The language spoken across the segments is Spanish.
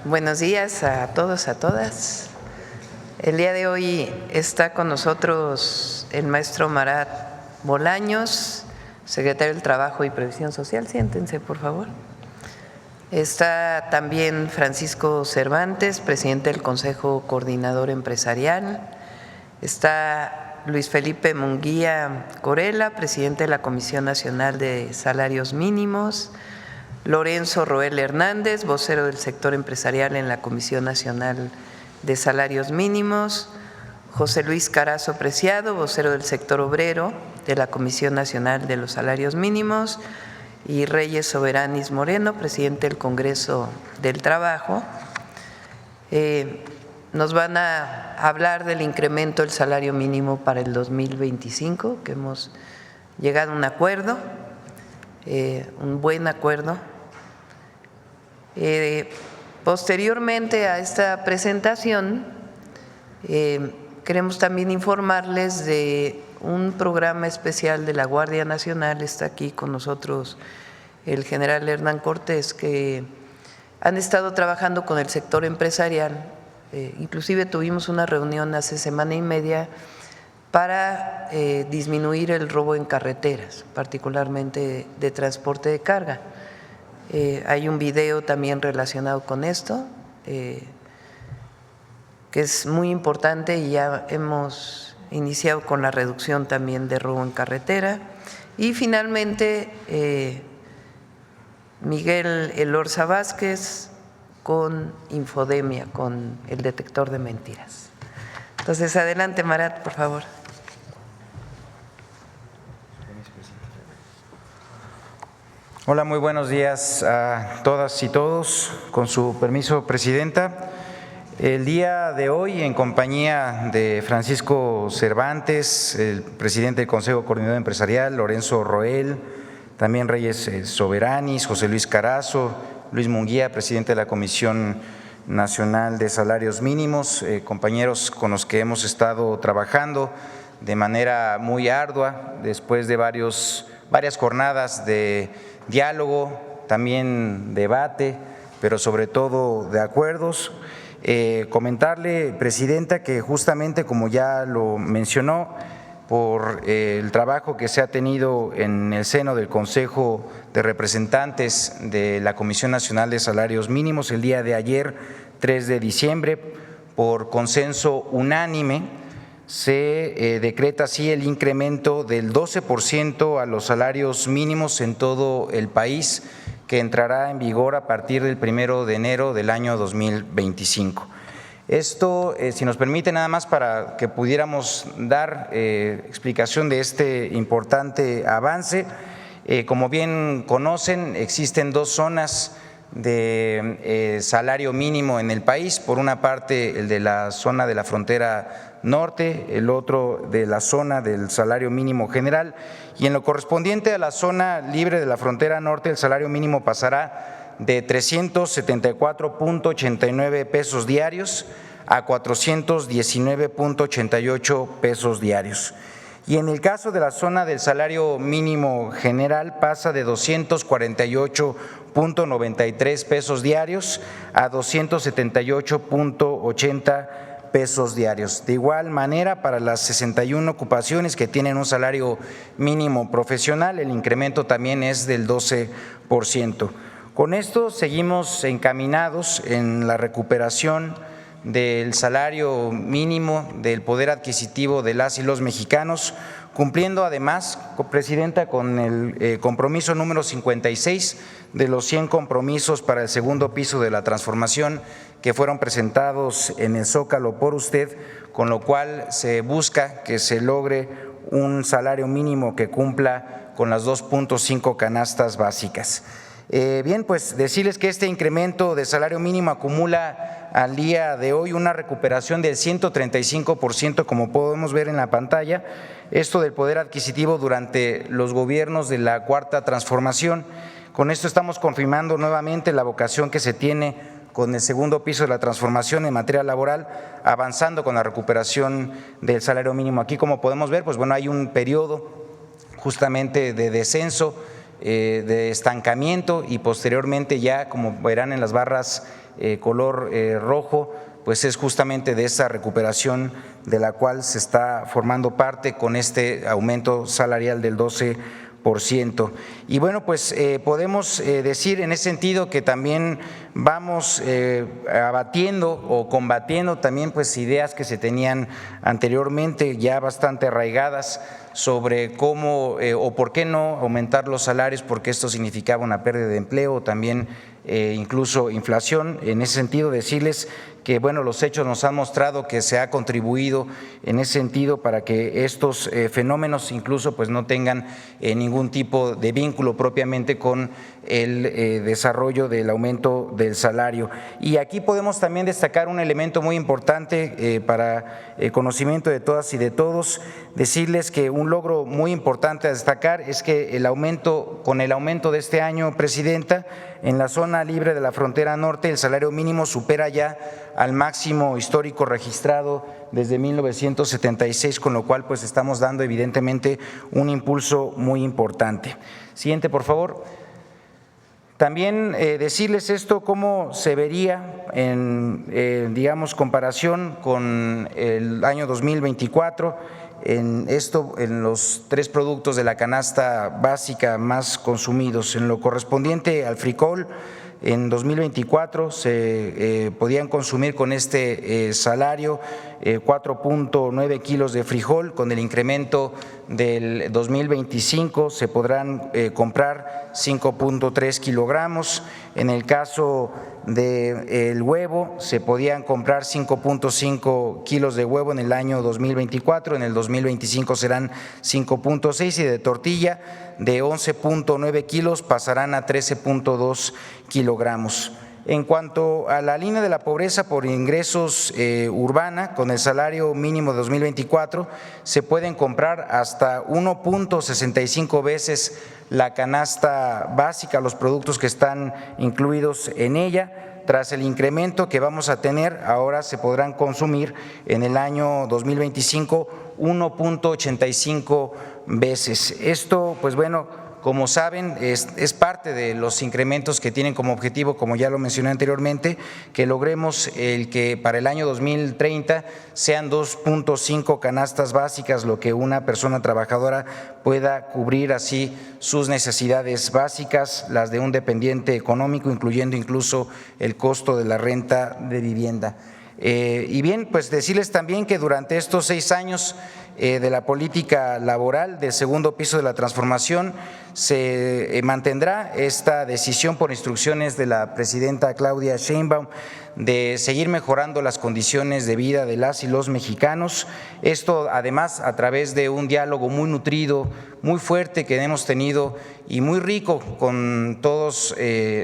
Buenos días a todos, a todas. El día de hoy está con nosotros el maestro Marat Bolaños, secretario del Trabajo y Previsión Social. Siéntense, por favor. Está también Francisco Cervantes, presidente del Consejo Coordinador Empresarial. Está Luis Felipe Munguía Corella, presidente de la Comisión Nacional de Salarios Mínimos. Lorenzo Roel Hernández, vocero del sector empresarial en la Comisión Nacional de Salarios Mínimos. José Luis Carazo Preciado, vocero del sector obrero de la Comisión Nacional de los Salarios Mínimos. Y Reyes Soberanis Moreno, presidente del Congreso del Trabajo. Nos van a hablar del incremento del salario mínimo para el 2025, que hemos llegado a un acuerdo, un buen acuerdo. Posteriormente a esta presentación, queremos también informarles de un programa especial de la Guardia Nacional. Está aquí con nosotros el general Hernán Cortés, que han estado trabajando con el sector empresarial. Inclusive tuvimos una reunión hace semana y media para disminuir el robo en carreteras, particularmente de transporte de carga. Hay un video también relacionado con esto, que es muy importante, y ya hemos iniciado con la reducción también de robo en carretera. Y finalmente, Miguel Elorza Vázquez con Infodemia, con el detector de mentiras. Entonces, adelante, Marat, por favor. Hola, muy buenos días a todas y todos. Con su permiso, Presidenta. El día de hoy, en compañía de Francisco Cervantes, el presidente del Consejo Coordinador Empresarial, Lorenzo Roel, también Reyes Soberanis, José Luis Carazo, Luis Munguía, presidente de la Comisión Nacional de Salarios Mínimos, compañeros con los que hemos estado trabajando de manera muy ardua después de varias jornadas de diálogo, también debate, pero sobre todo de acuerdos. Comentarle, Presidenta, que justamente como ya lo mencionó, por el trabajo que se ha tenido en el seno del Consejo de Representantes de la Comisión Nacional de Salarios Mínimos, el día de ayer, 3 de diciembre, por consenso unánime, se decreta así el incremento del 12% a los salarios mínimos en todo el país, que entrará en vigor a partir del 1 de enero del año 2025. Esto, si nos permite, nada más para que pudiéramos dar explicación de este importante avance. Como bien conocen, existen dos zonas de salario mínimo en el país. Por una parte, el de la zona de la frontera norte, el otro de la zona del salario mínimo general. Y en lo correspondiente a la zona libre de la frontera norte, el salario mínimo pasará de 374.89 pesos diarios a 419.88 pesos diarios. Y en el caso de la zona del salario mínimo general pasa de 248.93 pesos diarios a 278.80 pesos diarios. De igual manera, para las 61 ocupaciones que tienen un salario mínimo profesional, el incremento también es del 12%. Con esto seguimos encaminados en la recuperación del salario mínimo, del poder adquisitivo de las y los mexicanos, cumpliendo además, Presidenta, con el compromiso número 56 de los 100 compromisos para el segundo piso de la transformación que fueron presentados en el Zócalo por usted, con lo cual se busca que se logre un salario mínimo que cumpla con las 2.5 canastas básicas. Bien, pues decirles que este incremento de salario mínimo acumula al día de hoy una recuperación del 135%, como podemos ver en la pantalla, esto del poder adquisitivo durante los gobiernos de la Cuarta Transformación. Con esto estamos confirmando nuevamente la vocación que se tiene con el segundo piso de la transformación en materia laboral, avanzando con la recuperación del salario mínimo. Aquí, como podemos ver, pues bueno, hay un periodo justamente de descenso, de estancamiento, y posteriormente ya, como verán en las barras color rojo, pues es justamente de esa recuperación de la cual se está formando parte con este aumento salarial del 12%. Y bueno, pues podemos decir en ese sentido que también vamos abatiendo o combatiendo también pues ideas que se tenían anteriormente ya bastante arraigadas sobre cómo o por qué no aumentar los salarios, porque esto significaba una pérdida de empleo o también incluso inflación. En ese sentido, decirles que bueno, los hechos nos han mostrado que se ha contribuido en ese sentido para que estos fenómenos incluso pues no tengan ningún tipo de vínculo propiamente con el desarrollo del aumento del salario. Y aquí podemos también destacar un elemento muy importante para el conocimiento de todas y de todos, decirles que un logro muy importante a destacar es que con el aumento de este año, Presidenta, en la zona libre de la frontera norte el salario mínimo supera ya al máximo histórico registrado desde 1976, con lo cual pues estamos dando evidentemente un impulso muy importante. Siguiente, por favor. También decirles esto cómo se vería en digamos comparación con el año 2024 en los tres productos de la canasta básica más consumidos. En lo correspondiente al frijol, en 2024 se podían consumir con este salario 4.9 kilos de frijol. Con el incremento del 2025 se podrán comprar 5.3 kilogramos. En el caso del huevo se podían comprar 5.5 kilos de huevo en el año 2024, en el 2025 serán 5.6 y de tortilla de 11.9 kilos pasarán a 13.2 kilogramos. En cuanto a la línea de la pobreza por ingresos urbana, con el salario mínimo de 2024 se pueden comprar hasta 1.65 veces la canasta básica, los productos que están incluidos en ella. Tras el incremento que vamos a tener, ahora se podrán consumir en el año 2025 1.85 veces. Esto, pues bueno, como saben, es parte de los incrementos que tienen como objetivo, como ya lo mencioné anteriormente, que logremos el que para el año 2030 sean 2.5 canastas básicas, lo que una persona trabajadora pueda cubrir así sus necesidades básicas, las de un dependiente económico, incluyendo incluso el costo de la renta de vivienda. Y bien, pues decirles también que durante estos 6 años de la política laboral del segundo piso de la transformación se mantendrá esta decisión por instrucciones de la presidenta Claudia Sheinbaum de seguir mejorando las condiciones de vida de las y los mexicanos. Esto además a través de un diálogo muy nutrido, muy fuerte que hemos tenido y muy rico con todos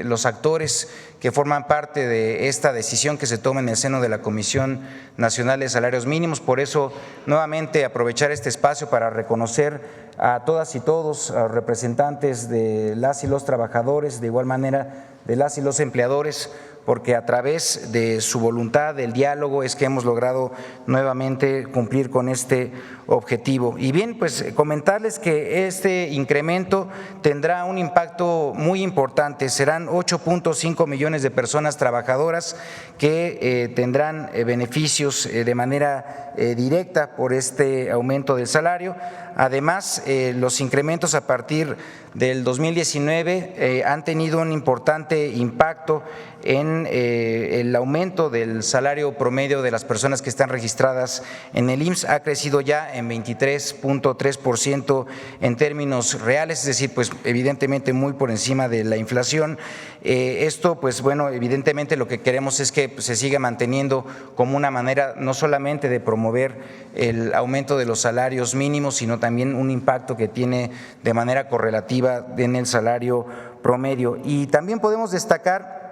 los actores que forman parte de esta decisión que se toma en el seno de la Comisión Nacional de Salarios Mínimos. Por eso, nuevamente, aprovechar este espacio para reconocer a todas y todos, a los representantes de las y los trabajadores, de igual manera de las y los empleadores, porque a través de su voluntad, del diálogo, es que hemos logrado nuevamente cumplir con este objetivo. Y bien, pues comentarles que este incremento tendrá un impacto muy importante, serán 8.5 millones de personas trabajadoras que tendrán beneficios de manera directa por este aumento del salario. Además, los incrementos a partir del 2019 han tenido un importante impacto en el aumento del salario promedio de las personas que están registradas en el IMSS. Ha crecido ya en 23.3% en términos reales, es decir, pues evidentemente muy por encima de la inflación. Esto, pues bueno, evidentemente lo que queremos es que se siga manteniendo como una manera no solamente de promover el aumento de los salarios mínimos, sino también un impacto que tiene de manera correlativa en el salario promedio. Y también podemos destacar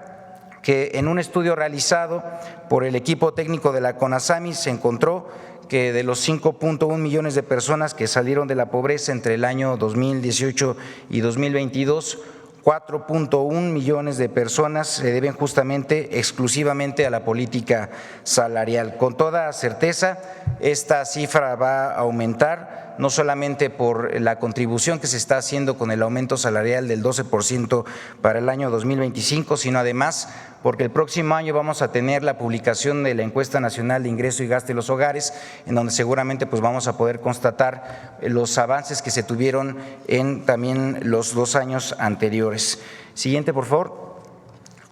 que en un estudio realizado por el equipo técnico de la CONASAMI se encontró que de los 5.1 millones de personas que salieron de la pobreza entre el año 2018 y 2022, 4.1 millones de personas se deben justamente exclusivamente a la política salarial. Con toda certeza, esta cifra va a aumentar no solamente por la contribución que se está haciendo con el aumento salarial del 12% para el año 2025, sino además porque el próximo año vamos a tener la publicación de la Encuesta Nacional de Ingreso y Gasto de los Hogares, en donde seguramente pues vamos a poder constatar los avances que se tuvieron en también los 2 años anteriores. Siguiente, por favor.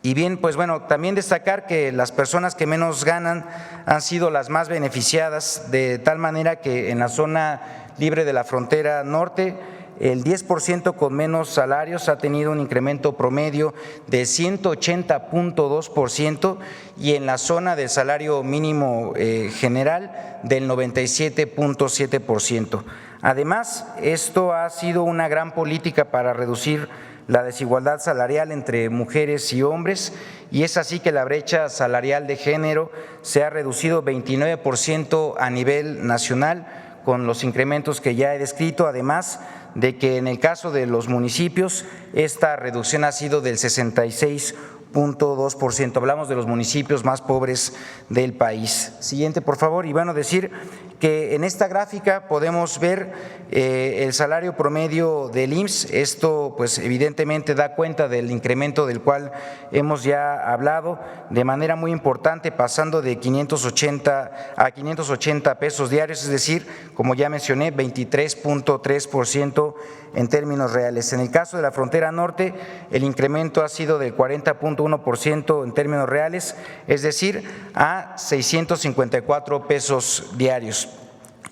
Y bien, pues bueno, también destacar que las personas que menos ganan han sido las más beneficiadas, de tal manera que en la zona libre de la frontera norte, el 10% con menos salarios ha tenido un incremento promedio de 180.2% y en la zona del salario mínimo general del 97.7%. Además, esto ha sido una gran política para reducir la desigualdad salarial entre mujeres y hombres, y es así que la brecha salarial de género se ha reducido 29% a nivel nacional con los incrementos que ya he descrito, además de que en el caso de los municipios esta reducción ha sido del 66.2%. Hablamos de los municipios más pobres del país. Siguiente, por favor. Y bueno, decir que en esta gráfica podemos ver el salario promedio del IMSS. Esto pues evidentemente da cuenta del incremento del cual hemos ya hablado de manera muy importante, pasando de 580 a 580 pesos diarios, es decir, como ya mencioné, 23.3% en términos reales. En el caso de la frontera norte, el incremento ha sido del 40.1% en términos reales, es decir, a 654 pesos diarios.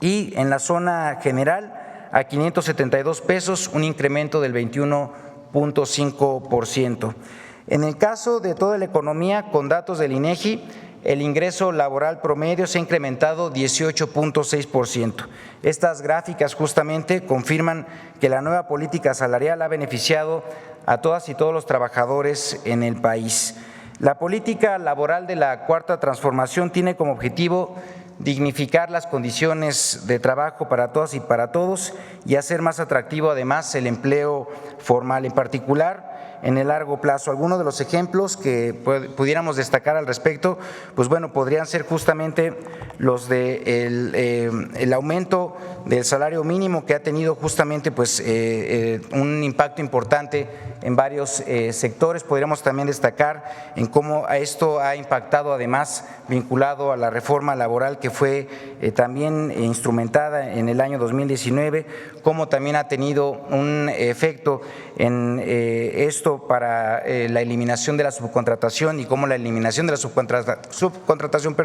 Y en la zona general, a 572 pesos, un incremento del 21.5%. En el caso de toda la economía, con datos del INEGI, el ingreso laboral promedio se ha incrementado 18.6%. Estas gráficas justamente confirman que la nueva política salarial ha beneficiado a todas y todos los trabajadores en el país. La política laboral de la Cuarta Transformación tiene como objetivo dignificar las condiciones de trabajo para todas y para todos y hacer más atractivo además el empleo formal, en particular en el largo plazo. Algunos de los ejemplos que pudiéramos destacar al respecto, pues bueno, podrían ser justamente los de el aumento del salario mínimo, que ha tenido justamente pues un impacto importante en varios sectores. Podríamos también destacar en cómo esto ha impactado además vinculado a la reforma laboral que fue también instrumentada en el año 2019, cómo también ha tenido un efecto en esto para la eliminación de la subcontratación y cómo la eliminación de la subcontratación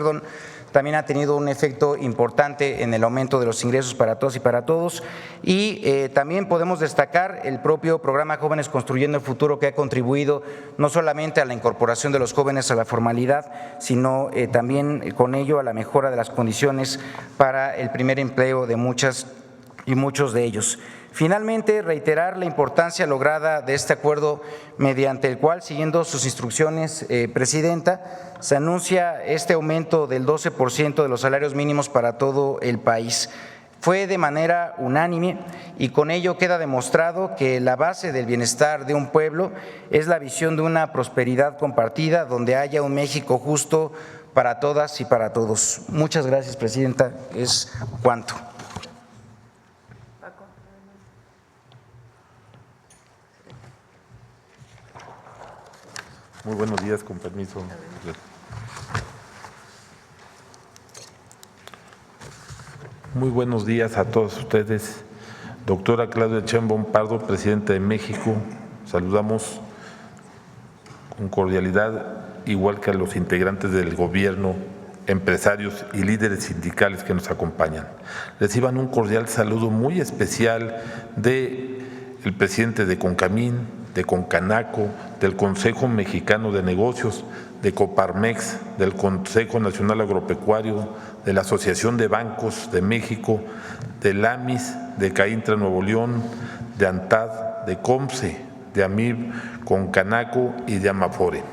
también ha tenido un efecto importante en el aumento de los ingresos para todos y para todos. Y también podemos destacar el propio programa Jóvenes Construyendo el Futuro, que ha contribuido no solamente a la incorporación de los jóvenes a la formalidad, sino también con ello a la mejora de las condiciones para el primer empleo de muchas y muchos de ellos. Finalmente, reiterar la importancia lograda de este acuerdo mediante el cual, siguiendo sus instrucciones, Presidenta, se anuncia este aumento del 12% de los salarios mínimos para todo el país. Fue de manera unánime y con ello queda demostrado que la base del bienestar de un pueblo es la visión de una prosperidad compartida donde haya un México justo para todas y para todos. Muchas gracias, Presidenta. Es cuanto. Muy buenos días, con permiso. Muy buenos días a todos ustedes. Doctora Claudia Sheinbaum Pardo, Presidenta de México, saludamos con cordialidad, igual que a los integrantes del gobierno, empresarios y líderes sindicales que nos acompañan. Reciban un cordial saludo muy especial del presidente de CONCAMIN, de CONCANACO, del Consejo Mexicano de Negocios, de Coparmex, del Consejo Nacional Agropecuario, de la Asociación de Bancos de México, del AMIS, de CAINTRA Nuevo León, de ANTAD, de COMSE, de AMIB, CONCANACO y de AMAFORE.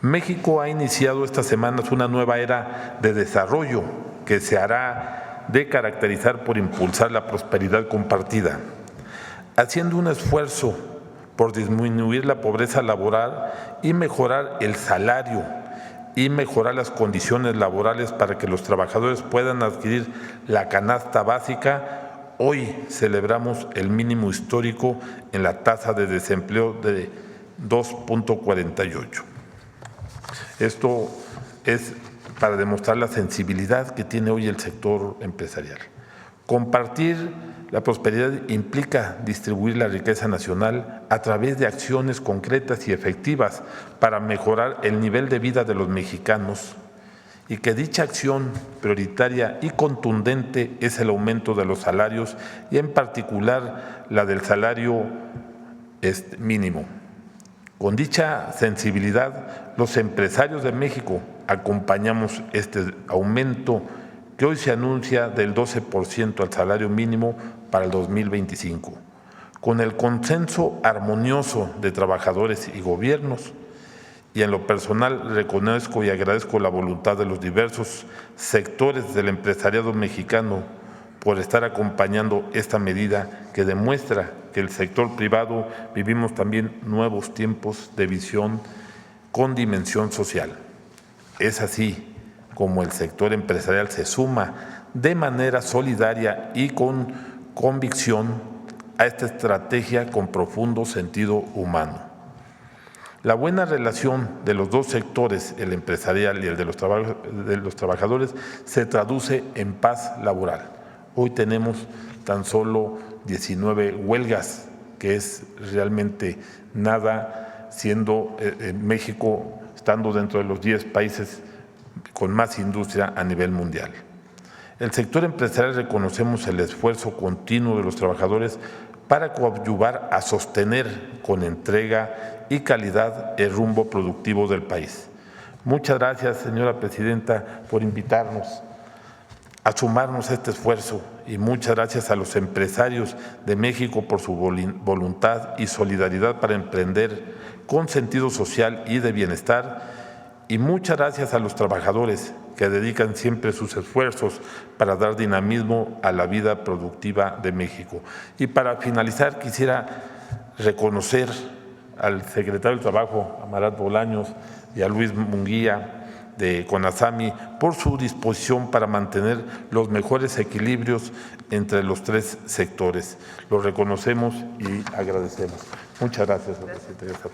México ha iniciado estas semanas una nueva era de desarrollo que se hará de caracterizar por impulsar la prosperidad compartida, haciendo un esfuerzo por disminuir la pobreza laboral y mejorar el salario y mejorar las condiciones laborales para que los trabajadores puedan adquirir la canasta básica, hoy celebramos el mínimo histórico en la tasa de desempleo de 2.48. Esto es para demostrar la sensibilidad que tiene hoy el sector empresarial. Compartir la prosperidad implica distribuir la riqueza nacional a través de acciones concretas y efectivas para mejorar el nivel de vida de los mexicanos, y que dicha acción prioritaria y contundente es el aumento de los salarios y en particular la del salario mínimo. Con dicha sensibilidad, los empresarios de México acompañamos este aumento que hoy se anuncia del 12% al salario mínimo para el 2025, con el consenso armonioso de trabajadores y gobiernos. Y en lo personal reconozco y agradezco la voluntad de los diversos sectores del empresariado mexicano por estar acompañando esta medida que demuestra que el sector privado vivimos también nuevos tiempos de visión con dimensión social. Es así como el sector empresarial se suma de manera solidaria y con convicción a esta estrategia con profundo sentido humano. La buena relación de los dos sectores, el empresarial y el de los trabajadores, se traduce en paz laboral. Hoy tenemos tan solo 19 huelgas, que es realmente nada, siendo México estando dentro de los 10 países con más industria a nivel mundial. El sector empresarial reconocemos el esfuerzo continuo de los trabajadores para coadyuvar a sostener con entrega y calidad el rumbo productivo del país. Muchas gracias, señora presidenta, por invitarnos a sumarnos a este esfuerzo, y muchas gracias a los empresarios de México por su voluntad y solidaridad para emprender con sentido social y de bienestar, y muchas gracias a los trabajadores que dedican siempre sus esfuerzos para dar dinamismo a la vida productiva de México. Y para finalizar, quisiera reconocer al secretario del Trabajo, a Marat Bolaños, y a Luis Munguía de CONASAMI por su disposición para mantener los mejores equilibrios entre los tres sectores. Lo reconocemos y agradecemos. Muchas gracias, señor presidente.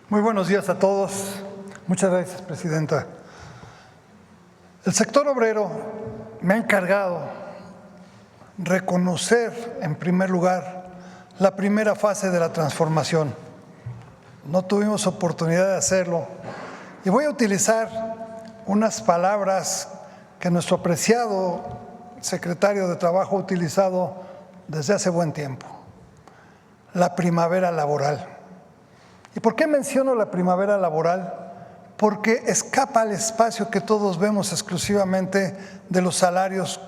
Muy buenos días a todos. Muchas gracias, presidenta. El sector obrero me ha encargado reconocer, en primer lugar, la primera fase de la transformación. No tuvimos oportunidad de hacerlo y voy a utilizar unas palabras que nuestro apreciado secretario de Trabajo ha utilizado desde hace buen tiempo: la primavera laboral. ¿Y por qué menciono la primavera laboral? Porque escapa al espacio que todos vemos exclusivamente de los salarios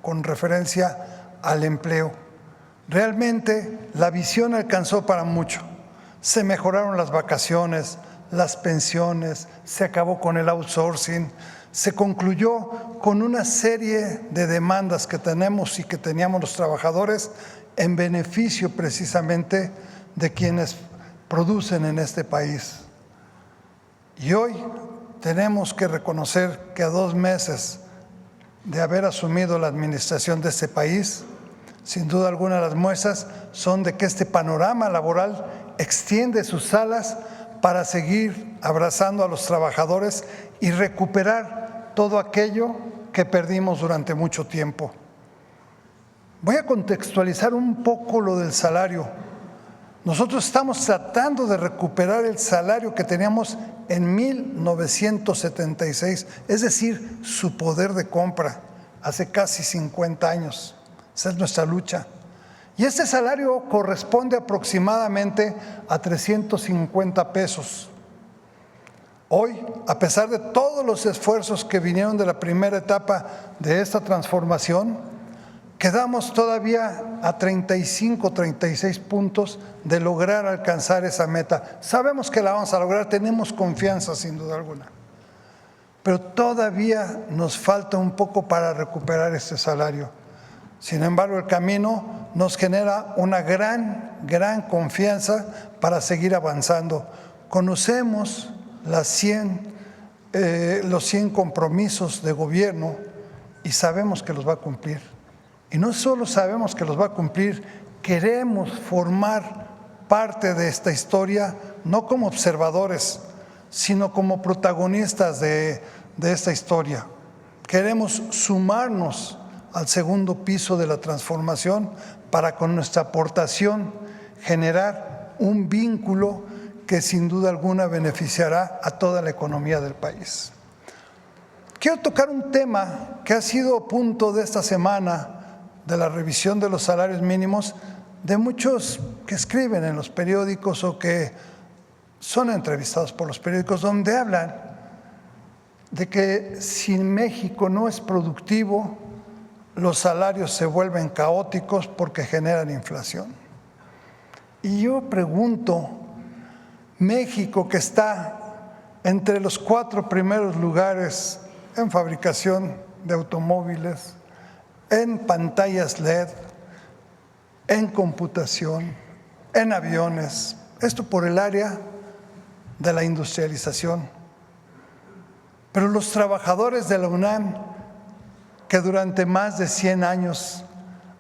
con referencia al empleo. Realmente la visión alcanzó para mucho. Se mejoraron las vacaciones, las pensiones, se acabó con el outsourcing, se concluyó con una serie de demandas que tenemos y que teníamos los trabajadores en beneficio precisamente de quienes producen en este país. Y hoy tenemos que reconocer que a 2 meses de haber asumido la administración de este país, sin duda alguna las muestras son de que este panorama laboral extiende sus alas para seguir abrazando a los trabajadores y recuperar todo aquello que perdimos durante mucho tiempo. Voy a contextualizar un poco lo del salario. Nosotros estamos tratando de recuperar el salario que teníamos en 1976, es decir, su poder de compra, hace casi 50 años. Esa es nuestra lucha. Y este salario corresponde aproximadamente a 350 pesos. Hoy, a pesar de todos los esfuerzos que vinieron de la primera etapa de esta transformación, quedamos todavía a 35, 36 puntos de lograr alcanzar esa meta. Sabemos que la vamos a lograr, tenemos confianza sin duda alguna, pero todavía nos falta un poco para recuperar este salario. Sin embargo, el camino nos genera una gran confianza para seguir avanzando. Conocemos los 100 compromisos de gobierno y sabemos que los va a cumplir. Y no solo sabemos que los va a cumplir, queremos formar parte de esta historia, no como observadores, sino como protagonistas de esta historia. Queremos sumarnos al segundo piso de la transformación para con nuestra aportación generar un vínculo que sin duda alguna beneficiará a toda la economía del país. Quiero tocar un tema que ha sido punto de esta semana de la revisión de los salarios mínimos de muchos que escriben en los periódicos o que son entrevistados por los periódicos, donde hablan de que si México no es productivo, los salarios se vuelven caóticos porque generan inflación. Y yo pregunto, México, que está entre los 4 primeros lugares en fabricación de automóviles, en pantallas LED, en computación, en aviones, esto por el área de la industrialización. Pero los trabajadores de la UNAM, que durante más de 100 años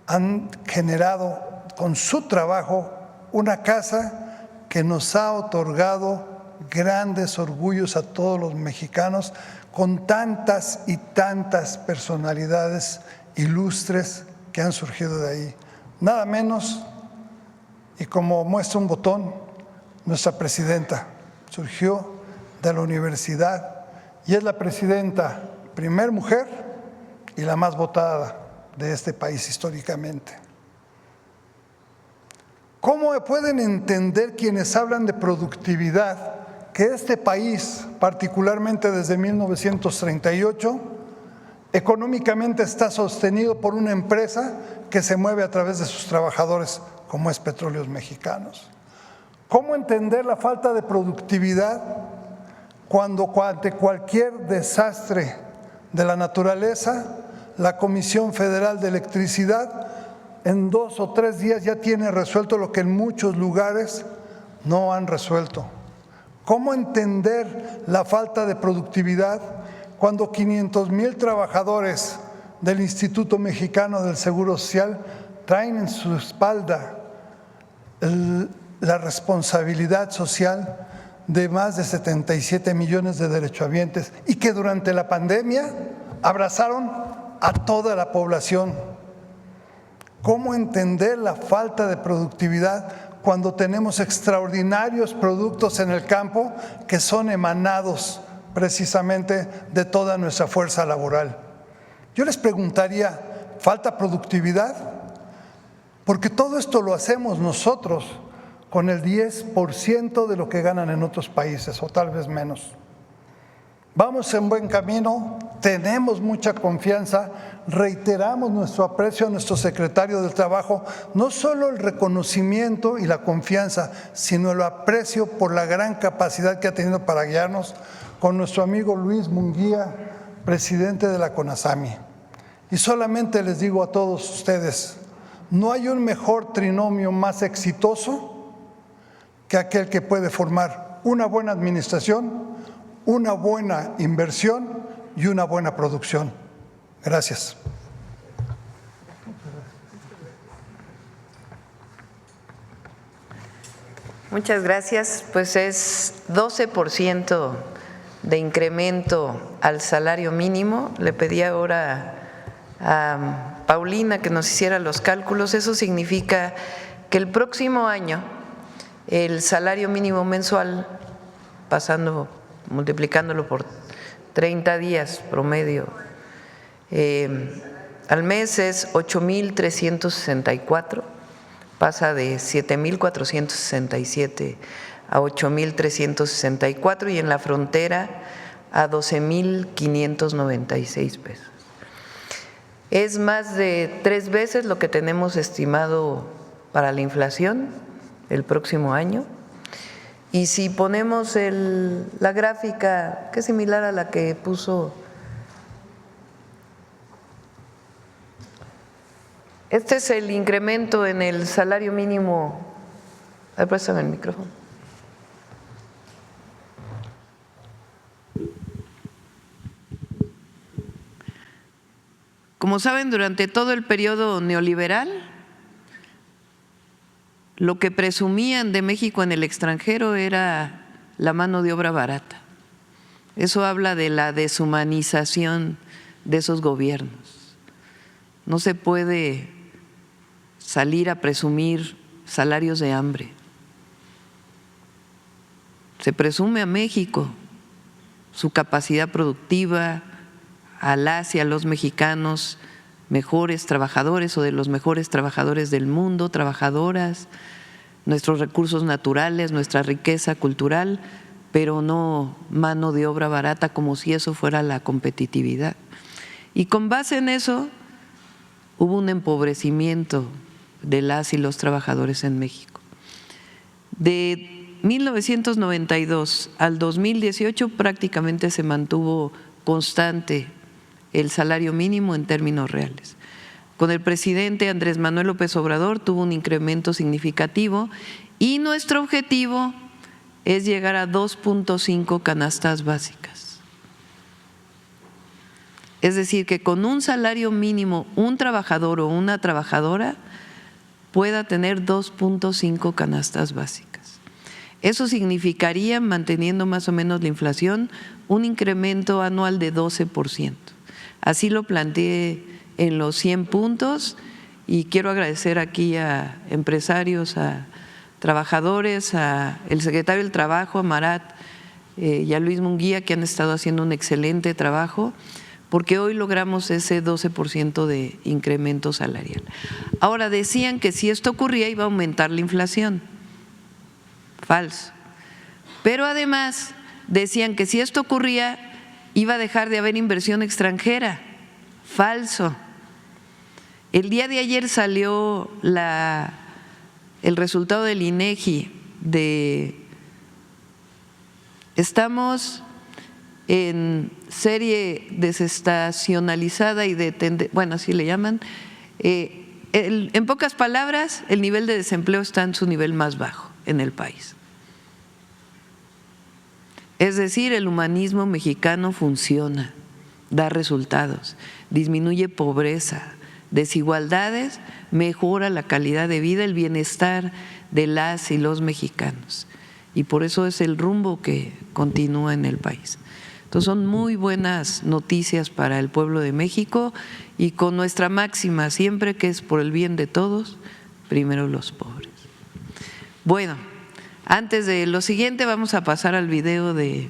han generado con su trabajo una casa que nos ha otorgado grandes orgullos a todos los mexicanos, con tantas y tantas personalidades ilustres que han surgido de ahí. Nada menos, y como muestra un botón, nuestra presidenta surgió de la universidad y es la presidenta, primer mujer y la más votada de este país históricamente. ¿Cómo pueden entender quienes hablan de productividad que este país, particularmente desde 1938, económicamente está sostenido por una empresa que se mueve a través de sus trabajadores, como es Petróleos Mexicanos? ¿Cómo entender la falta de productividad cuando ante cualquier desastre de la naturaleza, la Comisión Federal de Electricidad en 2 o 3 días ya tiene resuelto lo que en muchos lugares no han resuelto? ¿Cómo entender la falta de productividad cuando 500,000 trabajadores del Instituto Mexicano del Seguro Social traen en su espalda la responsabilidad social de más de 77 millones de derechohabientes y que durante la pandemia abrazaron a toda la población? ¿Cómo entender la falta de productividad cuando tenemos extraordinarios productos en el campo que son emanados precisamente de toda nuestra fuerza laboral? Yo les preguntaría, ¿falta productividad? Porque todo esto lo hacemos nosotros con el 10% de lo que ganan en otros países, o tal vez menos. Vamos en buen camino, tenemos mucha confianza, reiteramos nuestro aprecio a nuestro secretario del Trabajo, no solo el reconocimiento y la confianza, sino el aprecio por la gran capacidad que ha tenido para guiarnos, con nuestro amigo Luis Munguía, presidente de la CONASAMI. Y solamente les digo a todos ustedes, no hay un mejor trinomio más exitoso que aquel que puede formar una buena administración, una buena inversión y una buena producción. Gracias. Muchas gracias. Pues es 12% de incremento al salario mínimo. Le pedí ahora a Paulina que nos hiciera los cálculos. Eso significa que el próximo año el salario mínimo mensual, multiplicándolo por 30 días promedio, al mes es 8,364, pasa de 7,467 a 8,364 y en la frontera a 12,596 pesos. Es más de 3 veces lo que tenemos estimado para la inflación el próximo año. Y si ponemos la gráfica, que es similar a la que puso Este es el incremento en el salario mínimo. A ver, préstame el micrófono. Como saben, durante todo el periodo neoliberal, lo que presumían de México en el extranjero era la mano de obra barata. Eso habla de la deshumanización de esos gobiernos. No se puede salir a presumir salarios de hambre. Se presume a México su capacidad productiva, a las y a los mexicanos mejores trabajadores o de los mejores trabajadores del mundo, trabajadoras, nuestros recursos naturales, nuestra riqueza cultural, pero no mano de obra barata como si eso fuera la competitividad. Y con base en eso hubo un empobrecimiento de las y los trabajadores en México. De 1992 al 2018 prácticamente se mantuvo constante el salario mínimo en términos reales. Con el presidente Andrés Manuel López Obrador tuvo un incremento significativo y nuestro objetivo es llegar a 2.5 canastas básicas. Es decir, que con un salario mínimo un trabajador o una trabajadora pueda tener 2.5 canastas básicas. Eso significaría, manteniendo más o menos la inflación, un incremento anual de 12%. Así lo planteé en los 100 puntos y quiero agradecer aquí a empresarios, a trabajadores, al secretario del Trabajo, a Marat y a Luis Munguía, que han estado haciendo un excelente trabajo, porque hoy logramos ese 12% de incremento salarial. Ahora, decían que si esto ocurría iba a aumentar la inflación. Falso. Pero además decían que si esto ocurría iba a dejar de haber inversión extranjera. Falso. El día de ayer salió el resultado del INEGI estamos en serie desestacionalizada y bueno, así le llaman. En pocas palabras, el nivel de desempleo está en su nivel más bajo en el país. Es decir, el humanismo mexicano funciona, da resultados, disminuye pobreza, desigualdades, mejora la calidad de vida, el bienestar de las y los mexicanos. Y por eso es el rumbo que continúa en el país. Entonces son muy buenas noticias para el pueblo de México y con nuestra máxima siempre que es por el bien de todos, primero los pobres. Bueno, antes de lo siguiente vamos a pasar al video de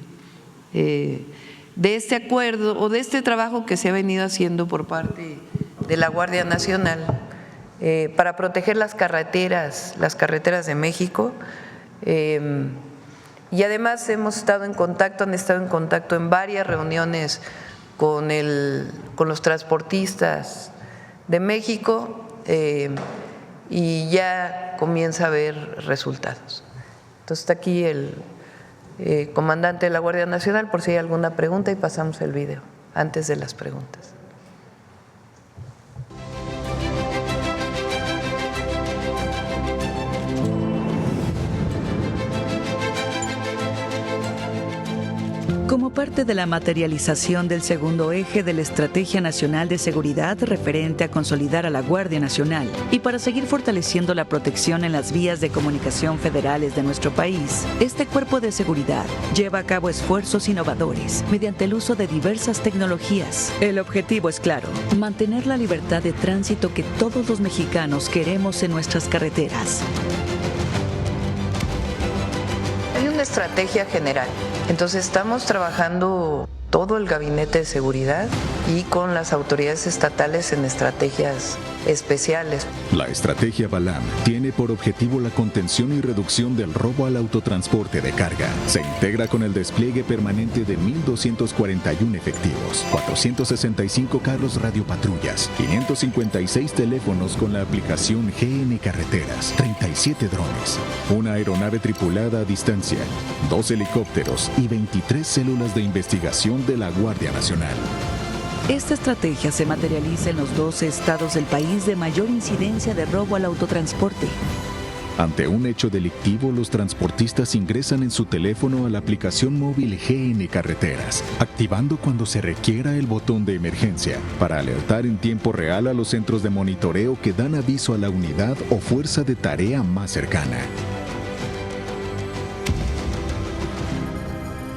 este acuerdo o de este trabajo que se ha venido haciendo por parte de la Guardia Nacional para proteger las carreteras de México. Y además hemos estado en contacto, han estado en contacto en varias reuniones con los transportistas de México y ya comienza a haber resultados. Entonces está aquí el comandante de la Guardia Nacional por si hay alguna pregunta y pasamos el video antes de las preguntas. Como parte de la materialización del segundo eje de la Estrategia Nacional de Seguridad referente a consolidar a la Guardia Nacional y para seguir fortaleciendo la protección en las vías de comunicación federales de nuestro país, este cuerpo de seguridad lleva a cabo esfuerzos innovadores mediante el uso de diversas tecnologías. El objetivo es claro: mantener la libertad de tránsito que todos los mexicanos queremos en nuestras carreteras. Hay una estrategia general. Entonces estamos trabajando todo el gabinete de seguridad y con las autoridades estatales en estrategias especiales. La estrategia Balam tiene por objetivo la contención y reducción del robo al autotransporte de carga. Se integra con el despliegue permanente de 1,241 efectivos, 465 carros radiopatrullas, 556 teléfonos con la aplicación GN Carreteras, 37 drones, una aeronave tripulada a distancia, 2 helicópteros y 23 células de investigación de la Guardia Nacional. Esta estrategia se materializa en los 12 estados del país de mayor incidencia de robo al autotransporte. Ante un hecho delictivo, los transportistas ingresan en su teléfono a la aplicación móvil GN Carreteras, activando cuando se requiera el botón de emergencia, para alertar en tiempo real a los centros de monitoreo que dan aviso a la unidad o fuerza de tarea más cercana.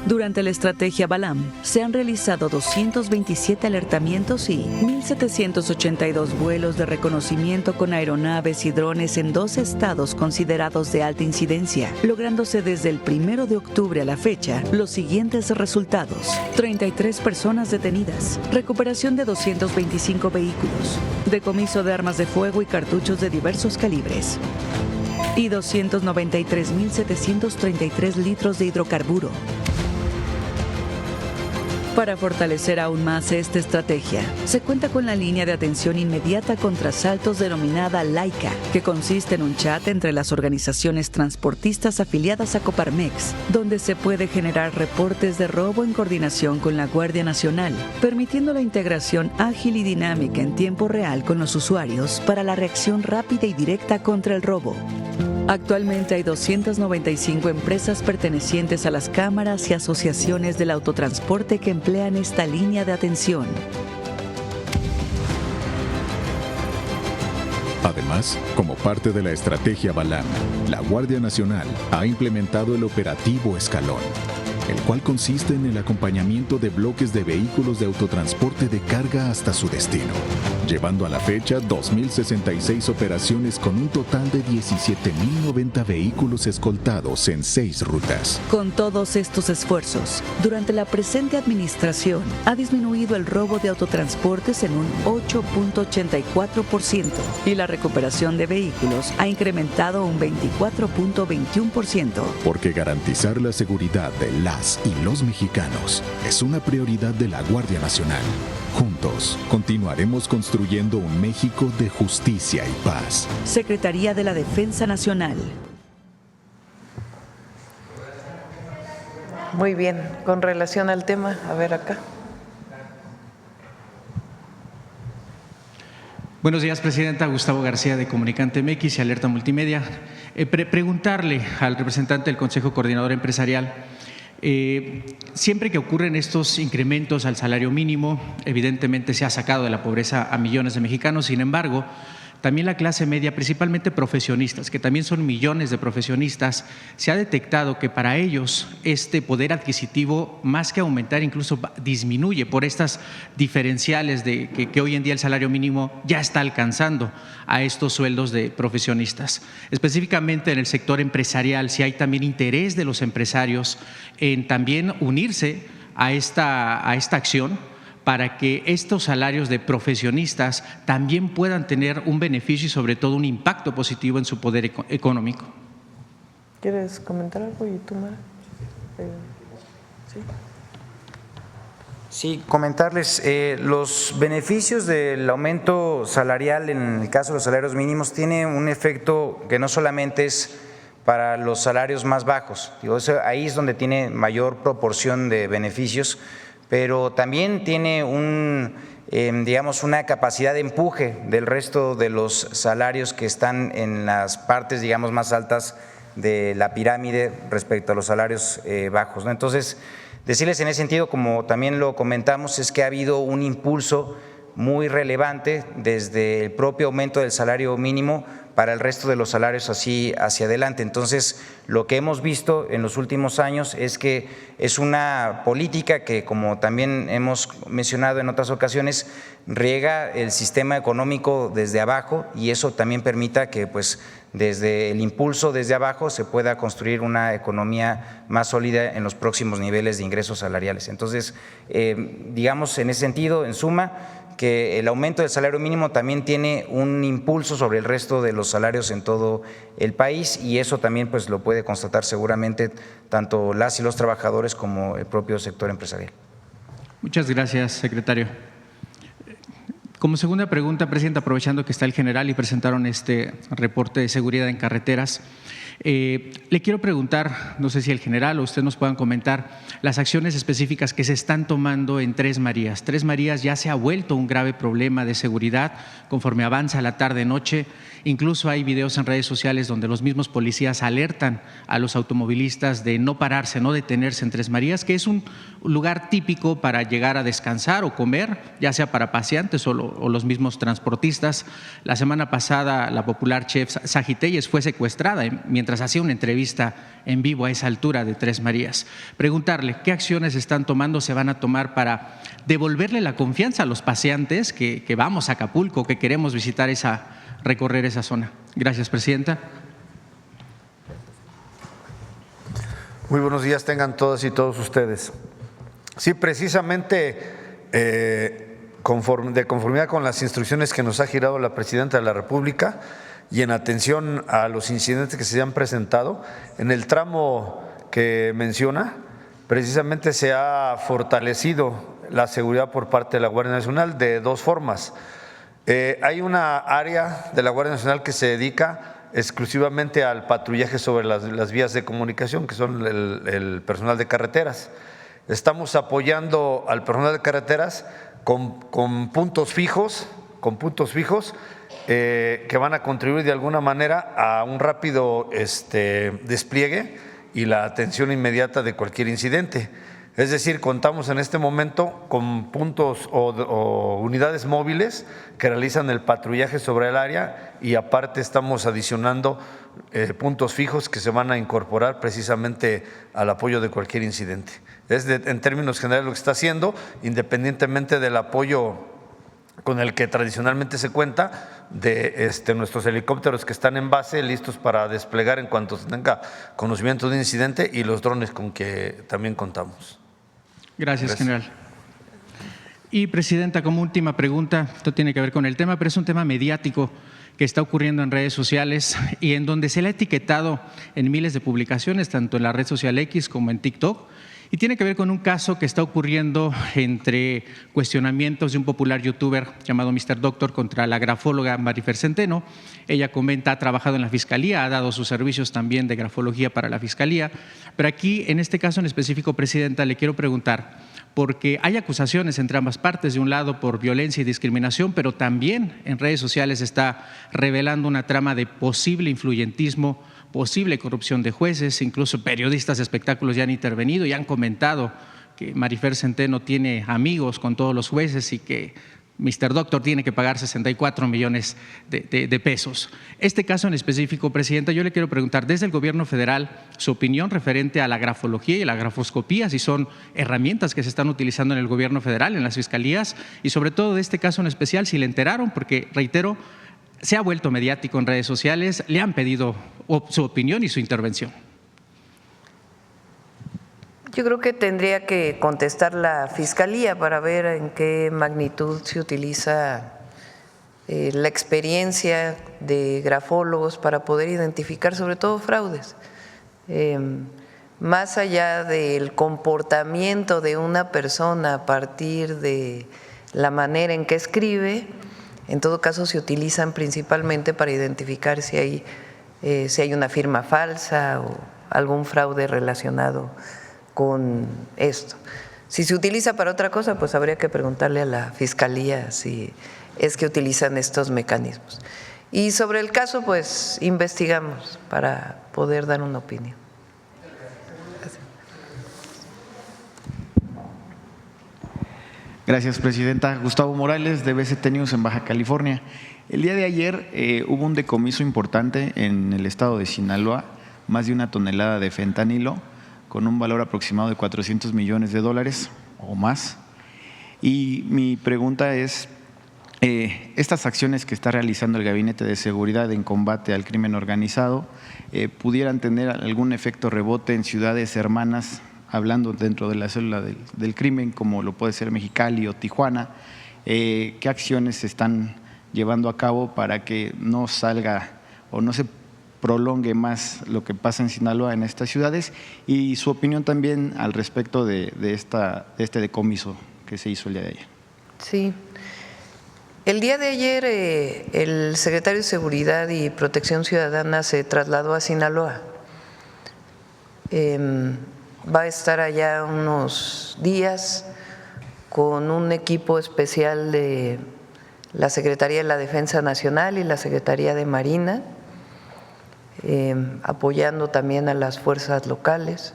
Durante la estrategia Balam, se han realizado 227 alertamientos y 1.782 vuelos de reconocimiento con aeronaves y drones en 12 estados considerados de alta incidencia, lográndose desde el 1 de octubre a la fecha los siguientes resultados: 33 personas detenidas, recuperación de 225 vehículos, decomiso de armas de fuego y cartuchos de diversos calibres, y 293.733 litros de hidrocarburo. Para fortalecer aún más esta estrategia, se cuenta con la línea de atención inmediata contra asaltos denominada Laika, que consiste en un chat entre las organizaciones transportistas afiliadas a Coparmex, donde se puede generar reportes de robo en coordinación con la Guardia Nacional, permitiendo la integración ágil y dinámica en tiempo real con los usuarios para la reacción rápida y directa contra el robo. Actualmente hay 295 empresas pertenecientes a las cámaras y asociaciones del autotransporte que emplean esta línea de atención. Además, como parte de la estrategia Balam, la Guardia Nacional ha implementado el operativo Escalón, el cual consiste en el acompañamiento de bloques de vehículos de autotransporte de carga hasta su destino, llevando a la fecha 2.066 operaciones con un total de 17.090 vehículos escoltados en 6 rutas. Con todos estos esfuerzos, durante la presente administración ha disminuido el robo de autotransportes en un 8.84% y la recuperación de vehículos ha incrementado un 24.21%. Porque garantizar la seguridad de las y los mexicanos es una prioridad de la Guardia Nacional. Juntos, continuaremos construyendo un México de justicia y paz. Secretaría de la Defensa Nacional. Muy bien, con relación al tema, a ver acá. Buenos días, Presidenta. Gustavo García, de Comunicante MX y Alerta Multimedia. Preguntarle al representante del Consejo Coordinador Empresarial, siempre que ocurren estos incrementos al salario mínimo, evidentemente se ha sacado de la pobreza a millones de mexicanos. Sin embargo, también la clase media, principalmente profesionistas, que también son millones de profesionistas, se ha detectado que para ellos este poder adquisitivo, más que aumentar, incluso disminuye por estas diferenciales de que hoy en día el salario mínimo ya está alcanzando a estos sueldos de profesionistas. Específicamente en el sector empresarial, si hay también interés de los empresarios en también unirse a esta acción, para que estos salarios de profesionistas también puedan tener un beneficio y sobre todo un impacto positivo en su poder económico. ¿Quieres comentar algo y tú, Mara? Sí, comentarles, los beneficios del aumento salarial en el caso de los salarios mínimos tiene un efecto que no solamente es para los salarios más bajos, ahí es donde tiene mayor proporción de beneficios, pero también tiene digamos, una capacidad de empuje del resto de los salarios que están en las partes, digamos, más altas de la pirámide respecto a los salarios bajos, ¿no? Entonces, decirles en ese sentido, como también lo comentamos, es que ha habido un impulso muy relevante desde el propio aumento del salario mínimo para el resto de los salarios así hacia adelante. Entonces, lo que hemos visto en los últimos años es que es una política que, como también hemos mencionado en otras ocasiones, riega el sistema económico desde abajo y eso también permita que pues desde el impulso desde abajo se pueda construir una economía más sólida en los próximos niveles de ingresos salariales. Entonces, digamos en ese sentido, en suma, que el aumento del salario mínimo también tiene un impulso sobre el resto de los salarios en todo el país y eso también pues lo puede constatar seguramente tanto las y los trabajadores como el propio sector empresarial. Muchas gracias, secretario. Como segunda pregunta, Presidenta, aprovechando que está el general y presentaron este reporte de seguridad en carreteras, le quiero preguntar, no sé si el general o usted nos puedan comentar, las acciones específicas que se están tomando en Tres Marías. Tres Marías ya se ha vuelto un grave problema de seguridad conforme avanza la tarde-noche. Incluso hay videos en redes sociales donde los mismos policías alertan a los automovilistas de no pararse, no detenerse en Tres Marías, que es un lugar típico para llegar a descansar o comer, ya sea para paseantes o los mismos transportistas. La semana pasada la popular chef Saji Telles fue secuestrada mientras hacía una entrevista en vivo a esa altura de Tres Marías. Preguntarle qué acciones están tomando, se van a tomar para devolverle la confianza a los paseantes que vamos a Acapulco, que queremos visitar recorrer esa zona. Gracias, Presidenta. Muy buenos días tengan todas y todos ustedes. Sí, precisamente de conformidad con las instrucciones que nos ha girado la Presidenta de la República y en atención a los incidentes que se han presentado, en el tramo que menciona, precisamente se ha fortalecido la seguridad por parte de la Guardia Nacional de dos formas. Hay una área de la Guardia Nacional que se dedica exclusivamente al patrullaje sobre las vías de comunicación, que son el personal de carreteras. Estamos apoyando al personal de carreteras con puntos fijos, que van a contribuir de alguna manera a un rápido despliegue y la atención inmediata de cualquier incidente. Es decir, contamos en este momento con puntos o unidades móviles que realizan el patrullaje sobre el área y aparte estamos adicionando puntos fijos que se van a incorporar precisamente al apoyo de cualquier incidente. Es en términos generales lo que está haciendo, independientemente del apoyo con el que tradicionalmente se cuenta de nuestros helicópteros que están en base, listos para desplegar en cuanto se tenga conocimiento de un incidente, y los drones con que también contamos. Gracias, general. Y, Presidenta, como última pregunta, esto tiene que ver con el tema, pero es un tema mediático que está ocurriendo en redes sociales y en donde se le ha etiquetado en miles de publicaciones, tanto en la red social X como en TikTok, y tiene que ver con un caso que está ocurriendo entre cuestionamientos de un popular youtuber llamado Mr. Doctor contra la grafóloga Marifer Centeno. Ella comenta, ha trabajado en la Fiscalía, ha dado sus servicios también de grafología para la Fiscalía, pero aquí, en este caso en específico, Presidenta, le quiero preguntar, porque hay acusaciones entre ambas partes, de un lado por violencia y discriminación, pero también en redes sociales está revelando una trama de posible influyentismo, posible corrupción de jueces, incluso periodistas de espectáculos ya han intervenido y han comentado que Marifer Centeno tiene amigos con todos los jueces y que Mr. Doctor tiene que pagar 64 millones de pesos. Este caso en específico, Presidenta, yo le quiero preguntar desde el Gobierno federal su opinión referente a la grafología y la grafoscopía, si son herramientas que se están utilizando en el Gobierno federal, en las fiscalías, y sobre todo de este caso en especial, si le enteraron, porque, reitero, se ha vuelto mediático en redes sociales, le han pedido su opinión y su intervención. Yo creo que tendría que contestar la Fiscalía para ver en qué magnitud se utiliza la experiencia de grafólogos para poder identificar sobre todo fraudes. Más allá del comportamiento de una persona a partir de la manera en que escribe, en todo caso se utilizan principalmente para identificar si hay una firma falsa o algún fraude relacionado con esto. Si se utiliza para otra cosa, pues habría que preguntarle a la Fiscalía si es que utilizan estos mecanismos. Y sobre el caso, pues investigamos para poder dar una opinión. Gracias, Presidenta. Gustavo Morales, de BCT News en Baja California. El día de ayer hubo un decomiso importante en el estado de Sinaloa, más de 1 tonelada de fentanilo, con un valor aproximado de $400 millones o más. Y mi pregunta es, estas acciones que está realizando el Gabinete de Seguridad en combate al crimen organizado, ¿pudieran tener algún efecto rebote en ciudades hermanas, hablando dentro de la célula del crimen, como lo puede ser Mexicali o Tijuana? ¿Qué acciones se están llevando a cabo para que no salga o no se prolongue más lo que pasa en Sinaloa en estas ciudades? Y su opinión también al respecto de este decomiso que se hizo el día de ayer. Sí. El día de ayer el secretario de Seguridad y Protección Ciudadana se trasladó a Sinaloa. Va a estar allá unos días con un equipo especial de la Secretaría de la Defensa Nacional y la Secretaría de Marina, apoyando también a las fuerzas locales,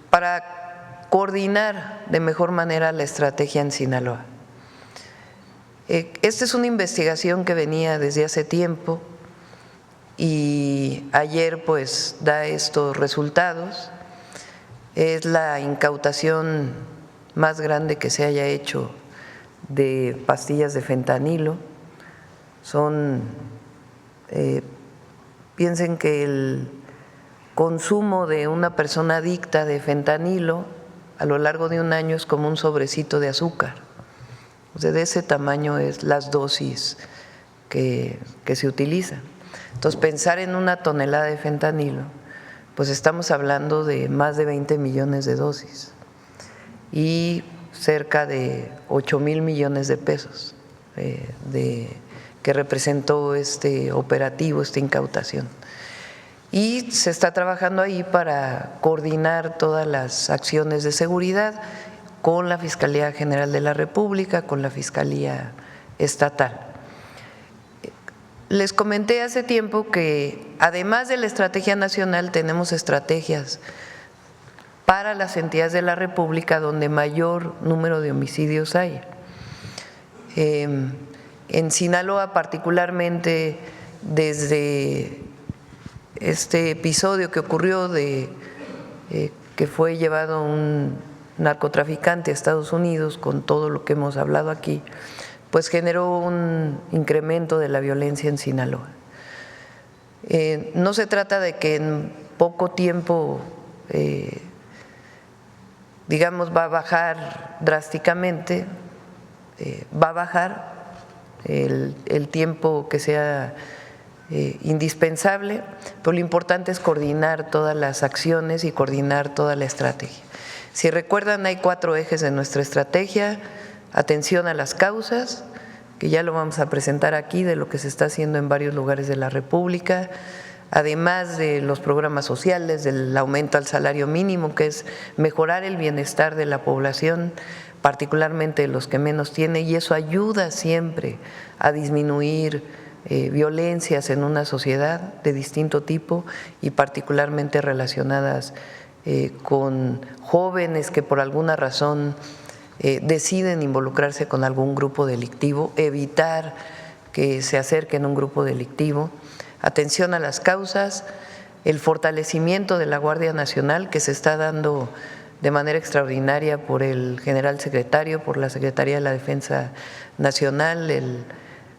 para coordinar de mejor manera la estrategia en Sinaloa. Esta es una investigación que venía desde hace tiempo y ayer pues da estos resultados. Es la incautación más grande que se haya hecho de pastillas de fentanilo. Piensen que el consumo de una persona adicta de fentanilo a lo largo de un año es como un sobrecito de azúcar. O sea, de ese tamaño es las dosis que se utilizan. Entonces, pensar en una tonelada de fentanilo, pues estamos hablando de más de 20 millones de dosis y cerca de 8,000 millones de pesos que representó este operativo, esta incautación. Y se está trabajando ahí para coordinar todas las acciones de seguridad con la Fiscalía General de la República, con la Fiscalía Estatal. Les comenté hace tiempo que además de la estrategia nacional tenemos estrategias para las entidades de la República donde mayor número de homicidios hay. En Sinaloa particularmente, desde este episodio que ocurrió que fue llevado un narcotraficante a Estados Unidos, con todo lo que hemos hablado aquí, pues generó un incremento de la violencia en Sinaloa. No se trata de que en poco tiempo, digamos, va a bajar drásticamente, va a bajar el tiempo que sea indispensable, pero lo importante es coordinar todas las acciones y coordinar toda la estrategia. Si recuerdan, hay 4 ejes de nuestra estrategia: atención a las causas, que ya lo vamos a presentar aquí, de lo que se está haciendo en varios lugares de la República, además de los programas sociales, del aumento al salario mínimo, que es mejorar el bienestar de la población, particularmente de los que menos tienen, y eso ayuda siempre a disminuir violencias en una sociedad de distinto tipo y particularmente relacionadas con jóvenes que por alguna razón deciden involucrarse con algún grupo delictivo, evitar que se acerquen a un grupo delictivo, atención a las causas, el fortalecimiento de la Guardia Nacional que se está dando de manera extraordinaria por el general secretario, por la Secretaría de la Defensa Nacional, el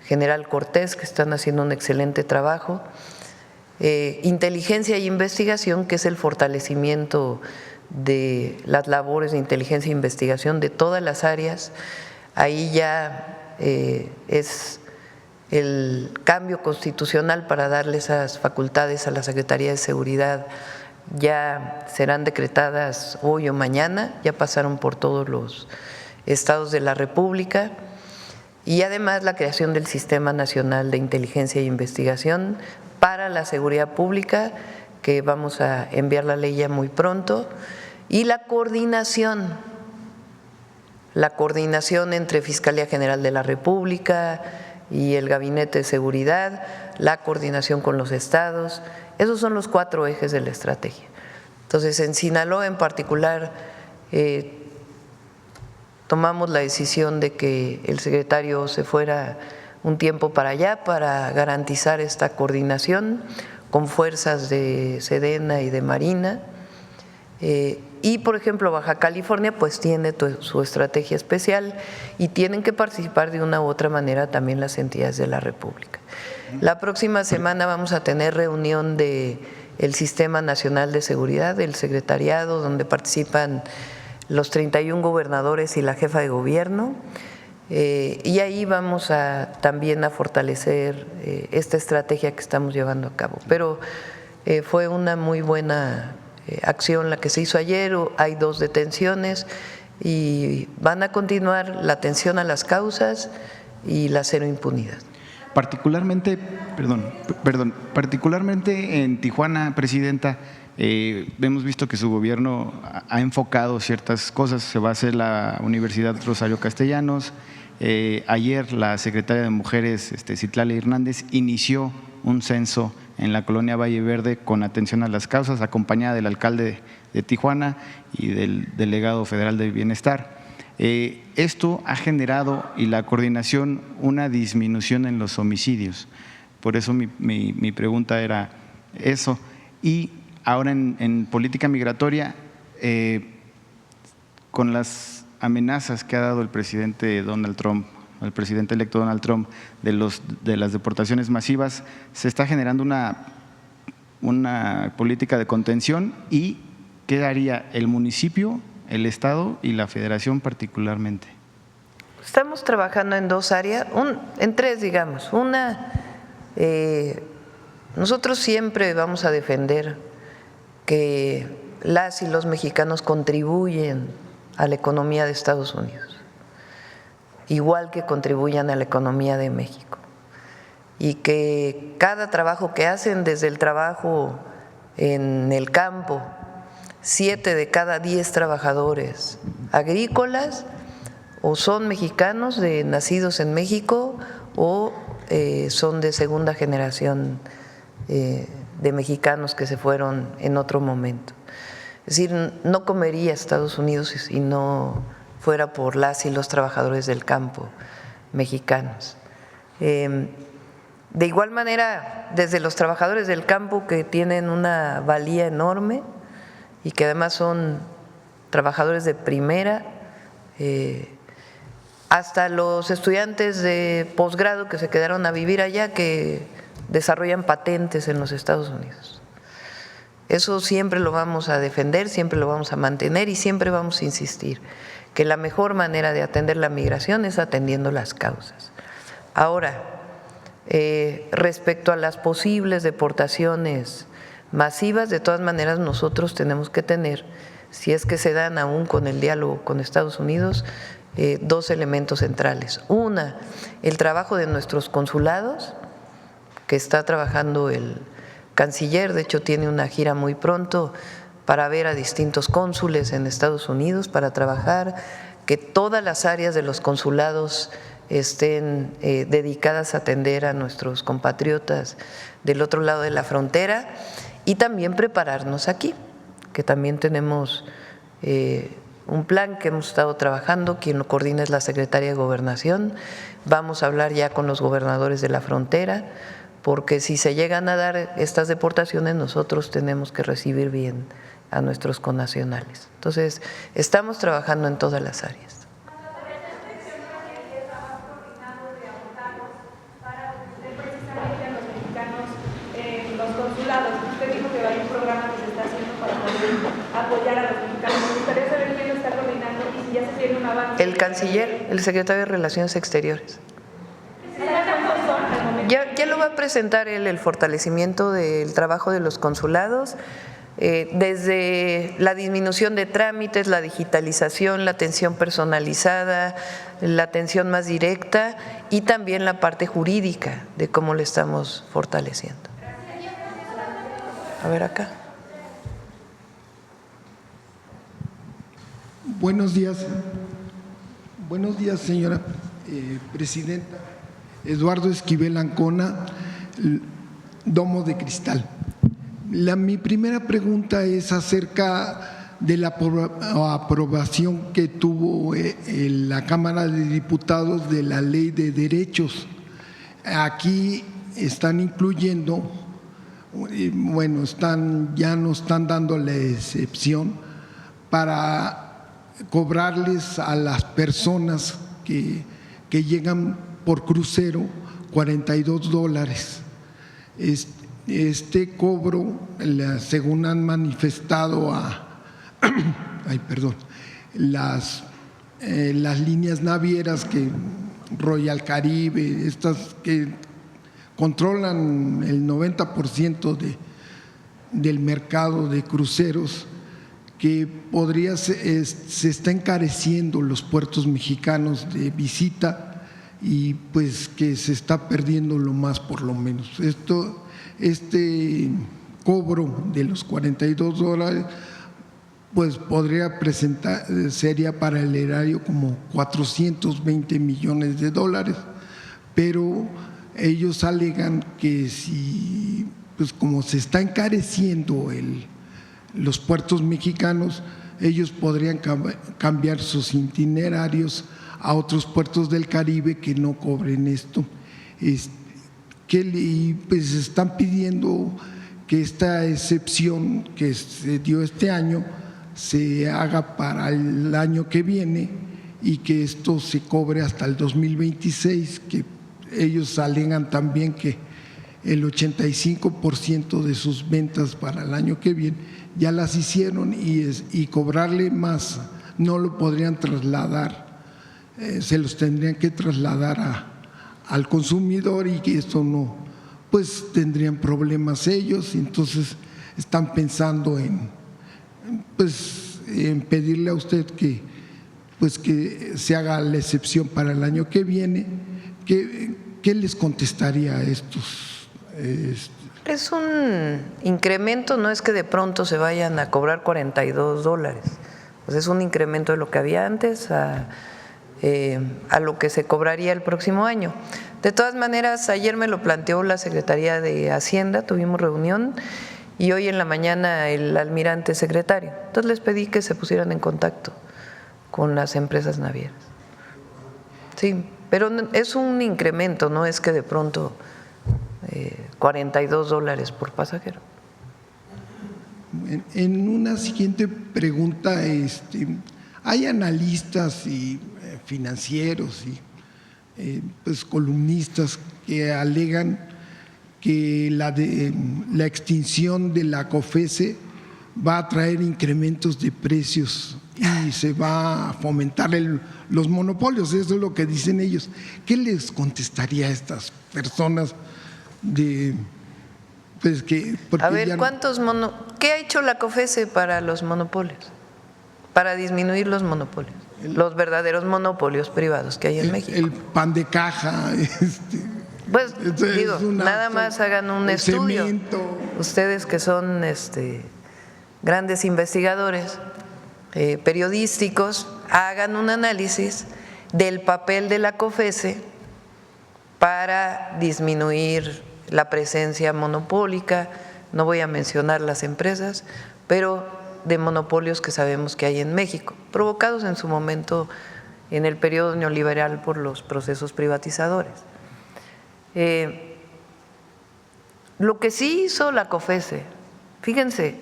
general Cortés, que están haciendo un excelente trabajo. Inteligencia e investigación, que es el fortalecimiento de las labores de inteligencia e investigación de todas las áreas. Ahí ya es el cambio constitucional para darle esas facultades a la Secretaría de Seguridad, ya serán decretadas hoy o mañana, ya pasaron por todos los estados de la República. Y además la creación del Sistema Nacional de Inteligencia e Investigación para la Seguridad Pública, que vamos a enviar la ley ya muy pronto, y la coordinación entre Fiscalía General de la República y el Gabinete de Seguridad, la coordinación con los estados. Esos son los 4 ejes de la estrategia. Entonces, en Sinaloa en particular, tomamos la decisión de que el secretario se fuera un tiempo para allá para garantizar esta coordinación con fuerzas de Sedena y de Marina. Y, por ejemplo, Baja California pues tiene su estrategia especial y tienen que participar de una u otra manera también las entidades de la República. La próxima semana vamos a tener reunión del Sistema Nacional de Seguridad, del secretariado, donde participan los 31 gobernadores y la jefa de gobierno, y ahí vamos también a fortalecer esta estrategia que estamos llevando a cabo. Pero fue una muy buena acción la que se hizo ayer, hay 2 detenciones y van a continuar la atención a las causas y la cero impunidad. Particularmente en Tijuana, Presidenta, hemos visto que su gobierno ha enfocado ciertas cosas. Se va a hacer la Universidad Rosario Castellanos. Ayer la secretaria de Mujeres, Citlali Hernández, inició un censo en la colonia Valle Verde con atención a las causas, acompañada del alcalde de Tijuana y del delegado federal de Bienestar. Esto ha generado, y la coordinación, una disminución en los homicidios. Por eso mi pregunta era eso. Y ahora en política migratoria, con las amenazas que ha dado el presidente Donald Trump, el presidente electo Donald Trump, de las deportaciones masivas, se está generando una política de contención. ¿Y qué haría el municipio, el Estado y la Federación particularmente? Estamos trabajando en dos áreas, en tres, digamos. Una, nosotros siempre vamos a defender que las y los mexicanos contribuyen a la economía de Estados Unidos, igual que contribuyan a la economía de México, y que cada trabajo que hacen, desde el trabajo en el campo, 7 de cada 10 trabajadores agrícolas o son mexicanos nacidos en México o son de segunda generación de mexicanos que se fueron en otro momento. Es decir, no comería Estados Unidos si no fuera por las y los trabajadores del campo mexicanos. De igual manera, desde los trabajadores del campo, que tienen una valía enorme y que además son trabajadores de primera, hasta los estudiantes de posgrado que se quedaron a vivir allá, que desarrollan patentes en los Estados Unidos. Eso siempre lo vamos a defender, siempre lo vamos a mantener y siempre vamos a insistir que la mejor manera de atender la migración es atendiendo las causas. Ahora, respecto a las posibles deportaciones masivas, de todas maneras nosotros tenemos que tener, si es que se dan aún con el diálogo con Estados Unidos, dos elementos centrales. Una, el trabajo de nuestros consulados, que está trabajando el canciller, de hecho tiene una gira muy pronto para ver a distintos cónsules en Estados Unidos, para trabajar que todas las áreas de los consulados estén dedicadas a atender a nuestros compatriotas del otro lado de la frontera, y también prepararnos aquí, que también tenemos un plan que hemos estado trabajando. Quien lo coordina es la Secretaría de Gobernación. Vamos a hablar ya con los gobernadores de la frontera, porque si se llegan a dar estas deportaciones, nosotros tenemos que recibir bien a nuestros connacionales. Entonces, estamos trabajando en todas las áreas. El canciller, el secretario de Relaciones Exteriores. Ya lo va a presentar él, el fortalecimiento del trabajo de los consulados, desde la disminución de trámites, la digitalización, la atención personalizada, la atención más directa y también la parte jurídica de cómo le estamos fortaleciendo. A ver acá. Buenos días, señora presidenta. Eduardo Esquivel Ancona, Domo de Cristal. Mi primera pregunta es acerca de la aprobación que tuvo la Cámara de Diputados de la Ley de Derechos. Aquí están incluyendo, bueno, ya nos están dando la excepción para cobrarles a las personas que llegan por crucero $42. Este cobro, según han manifestado las líneas navieras, que Royal Caribe, estas que controlan el 90% del mercado de cruceros, que se está encareciendo los puertos mexicanos de visita y pues que se está perdiendo lo más por lo menos. Este cobro de los $42 pues podría sería para el erario como 420 millones de dólares, pero ellos alegan que si, pues como se está encareciendo los puertos mexicanos, ellos podrían cambiar sus itinerarios a otros puertos del Caribe que no cobren esto. Pues están pidiendo que esta excepción que se dio este año se haga para el año que viene y que esto se cobre hasta el 2026, que ellos alegan también que el 85% de sus ventas para el año que viene ya las hicieron y cobrarle más no lo podrían trasladar, se los tendrían que trasladar al consumidor y que esto no, pues tendrían problemas ellos, entonces están pensando en pedirle a usted que se haga la excepción para el año que viene. ¿Qué les contestaría a estos? Es un incremento, no es que de pronto se vayan a cobrar $42, pues es un incremento de lo que había antes a lo que se cobraría el próximo año. De todas maneras, ayer me lo planteó la Secretaría de Hacienda, tuvimos reunión y hoy en la mañana el almirante secretario. Entonces les pedí que se pusieran en contacto con las empresas navieras. Sí, pero es un incremento, no es que de pronto $42 por pasajero. En una siguiente pregunta, hay analistas y financieros y pues columnistas que alegan que la extinción de la COFECE va a traer incrementos de precios y se va a fomentar los monopolios, eso es lo que dicen ellos. ¿Qué les contestaría a estas personas? A ver, ¿qué ha hecho la COFECE para los monopolios? Para disminuir los monopolios, los verdaderos monopolios privados que hay en México. El pan de caja. Pues digo, nada más hagan un estudio. Cemento. Ustedes que son grandes investigadores periodísticos, hagan un análisis del papel de la COFECE para disminuir la presencia monopólica. No voy a mencionar las empresas, pero de monopolios que sabemos que hay en México, provocados en su momento en el periodo neoliberal por los procesos privatizadores. Lo que sí hizo la COFECE, fíjense,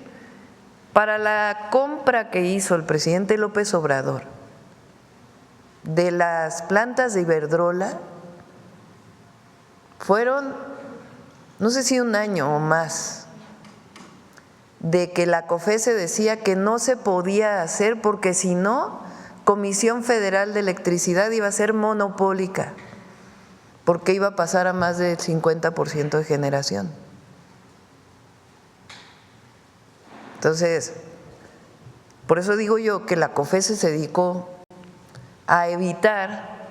para la compra que hizo el presidente López Obrador de las plantas de Iberdrola, fueron, no sé si un año o más, de que la COFECE decía que no se podía hacer porque si no, Comisión Federal de Electricidad iba a ser monopólica, porque iba a pasar a más del 50% de generación. Entonces, por eso digo yo que la COFECE se dedicó a evitar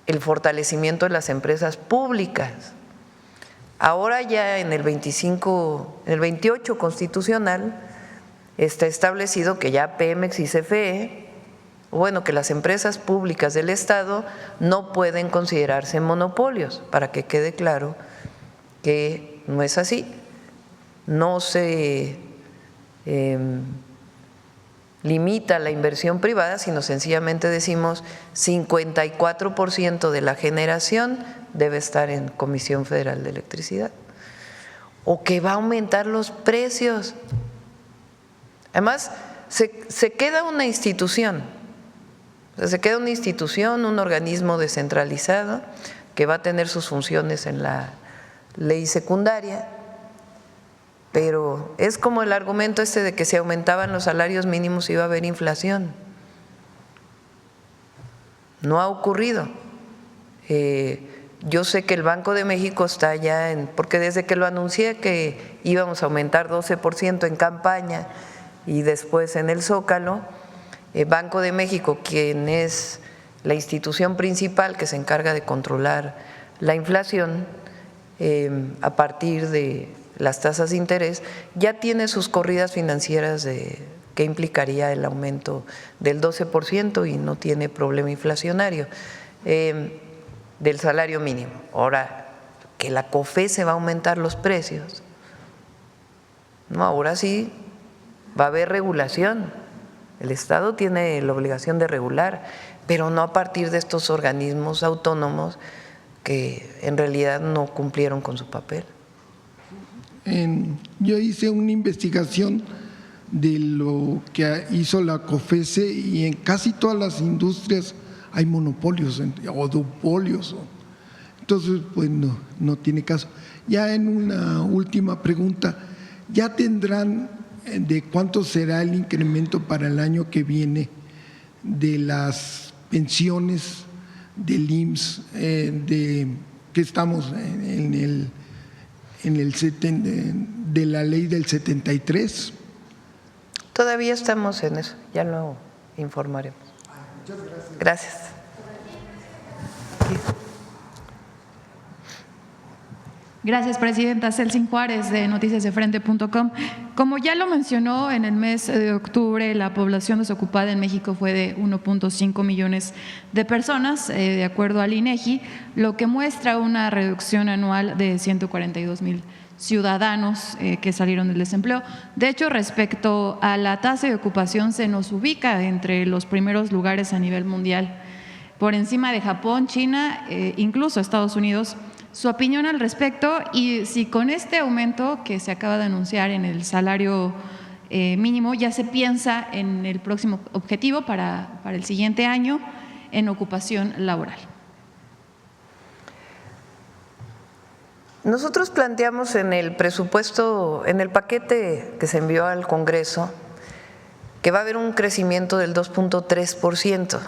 el fortalecimiento de las empresas públicas. Ahora ya en el 28 constitucional está establecido que ya Pemex y CFE, bueno, que las empresas públicas del Estado no pueden considerarse monopolios, para que quede claro que no es así. No se limita la inversión privada, sino sencillamente decimos 54% de la generación debe estar en Comisión Federal de Electricidad, o que va a aumentar los precios. Además, se queda una institución, un organismo descentralizado que va a tener sus funciones en la ley secundaria, pero es como el argumento de que si aumentaban los salarios mínimos iba a haber inflación. No ha ocurrido. Yo sé que el Banco de México está ya porque desde que lo anuncié que íbamos a aumentar 12% en campaña y después en el Zócalo. Banco de México, quien es la institución principal que se encarga de controlar la inflación a partir de las tasas de interés, ya tiene sus corridas financieras que implicaría el aumento del 12% y no tiene problema inflacionario del salario mínimo. Ahora, que la COFECE va a aumentar los precios, no, ahora sí va a haber regulación. El Estado tiene la obligación de regular, pero no a partir de estos organismos autónomos que en realidad no cumplieron con su papel. Yo hice una investigación de lo que hizo la COFECE y en casi todas las industrias hay monopolios o duopolios. Entonces, pues no tiene caso. Ya en una última pregunta, ¿ya tendrán de cuánto será el incremento para el año que viene de las pensiones del IMSS, que estamos de la ley del 73? Todavía estamos en eso, ya lo informaremos. Muchas gracias. Gracias. Gracias, presidenta. Celsin Juárez, de noticiasdefrente.com. Como ya lo mencionó, en el mes de octubre la población desocupada en México fue de 1.5 millones de personas, de acuerdo al INEGI, lo que muestra una reducción anual de 142,000 ciudadanos que salieron del desempleo. De hecho, respecto a la tasa de ocupación, se nos ubica entre los primeros lugares a nivel mundial, por encima de Japón, China, incluso Estados Unidos. Su opinión al respecto, y si con este aumento que se acaba de anunciar en el salario mínimo ya se piensa en el próximo objetivo para el siguiente año en ocupación laboral. Nosotros planteamos en el presupuesto, en el paquete que se envió al Congreso, que va a haber un crecimiento del 2.3%.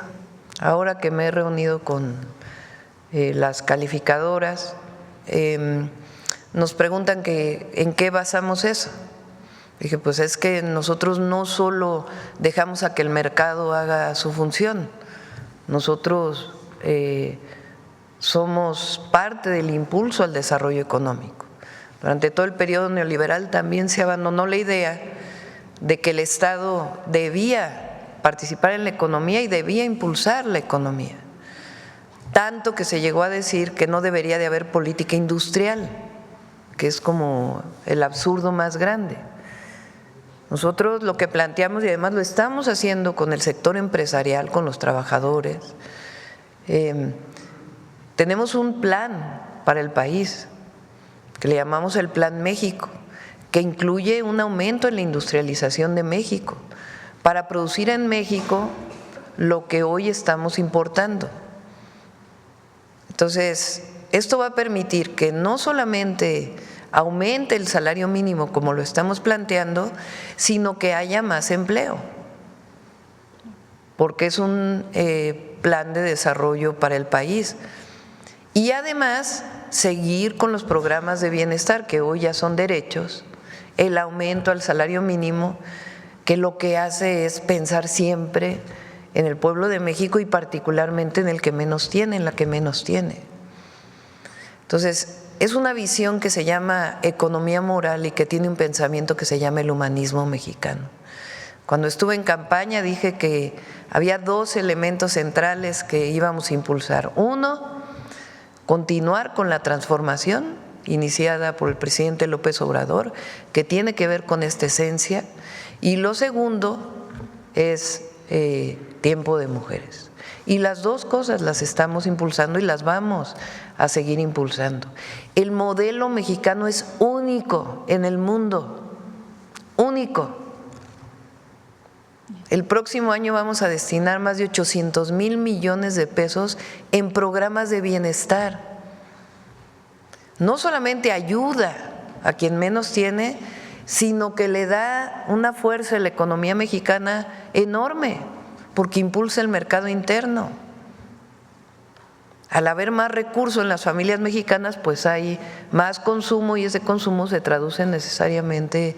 Ahora que me he reunido con las calificadoras, nos preguntan que en qué basamos eso. Dije, pues es que nosotros no solo dejamos a que el mercado haga su función, nosotros somos parte del impulso al desarrollo económico. Durante todo el periodo neoliberal también se abandonó la idea de que el Estado debía participar en la economía y debía impulsar la economía. Tanto que se llegó a decir que no debería de haber política industrial, que es como el absurdo más grande. Nosotros lo que planteamos, y además lo estamos haciendo con el sector empresarial, con los trabajadores, tenemos un plan para el país que le llamamos el Plan México, que incluye un aumento en la industrialización de México para producir en México lo que hoy estamos importando. Entonces, esto va a permitir que no solamente aumente el salario mínimo como lo estamos planteando, sino que haya más empleo, porque es un plan de desarrollo para el país. Y además, seguir con los programas de bienestar, que hoy ya son derechos, el aumento al salario mínimo, que lo que hace es pensar siempre en el pueblo de México y particularmente en el que menos tiene, en la que menos tiene. Entonces, es una visión que se llama economía moral y que tiene un pensamiento que se llama el humanismo mexicano. Cuando estuve en campaña dije que había dos elementos centrales que íbamos a impulsar. Uno, continuar con la transformación iniciada por el presidente López Obrador, que tiene que ver con esta esencia. Y lo segundo es tiempo de mujeres. Y las dos cosas las estamos impulsando y las vamos a seguir impulsando. El modelo mexicano es único en el mundo, único. El próximo año vamos a destinar más de 800,000 millones de pesos en programas de bienestar. No solamente ayuda a quien menos tiene, sino que le da una fuerza a la economía mexicana enorme, porque impulsa el mercado interno. Al haber más recursos en las familias mexicanas, pues hay más consumo y ese consumo se traduce necesariamente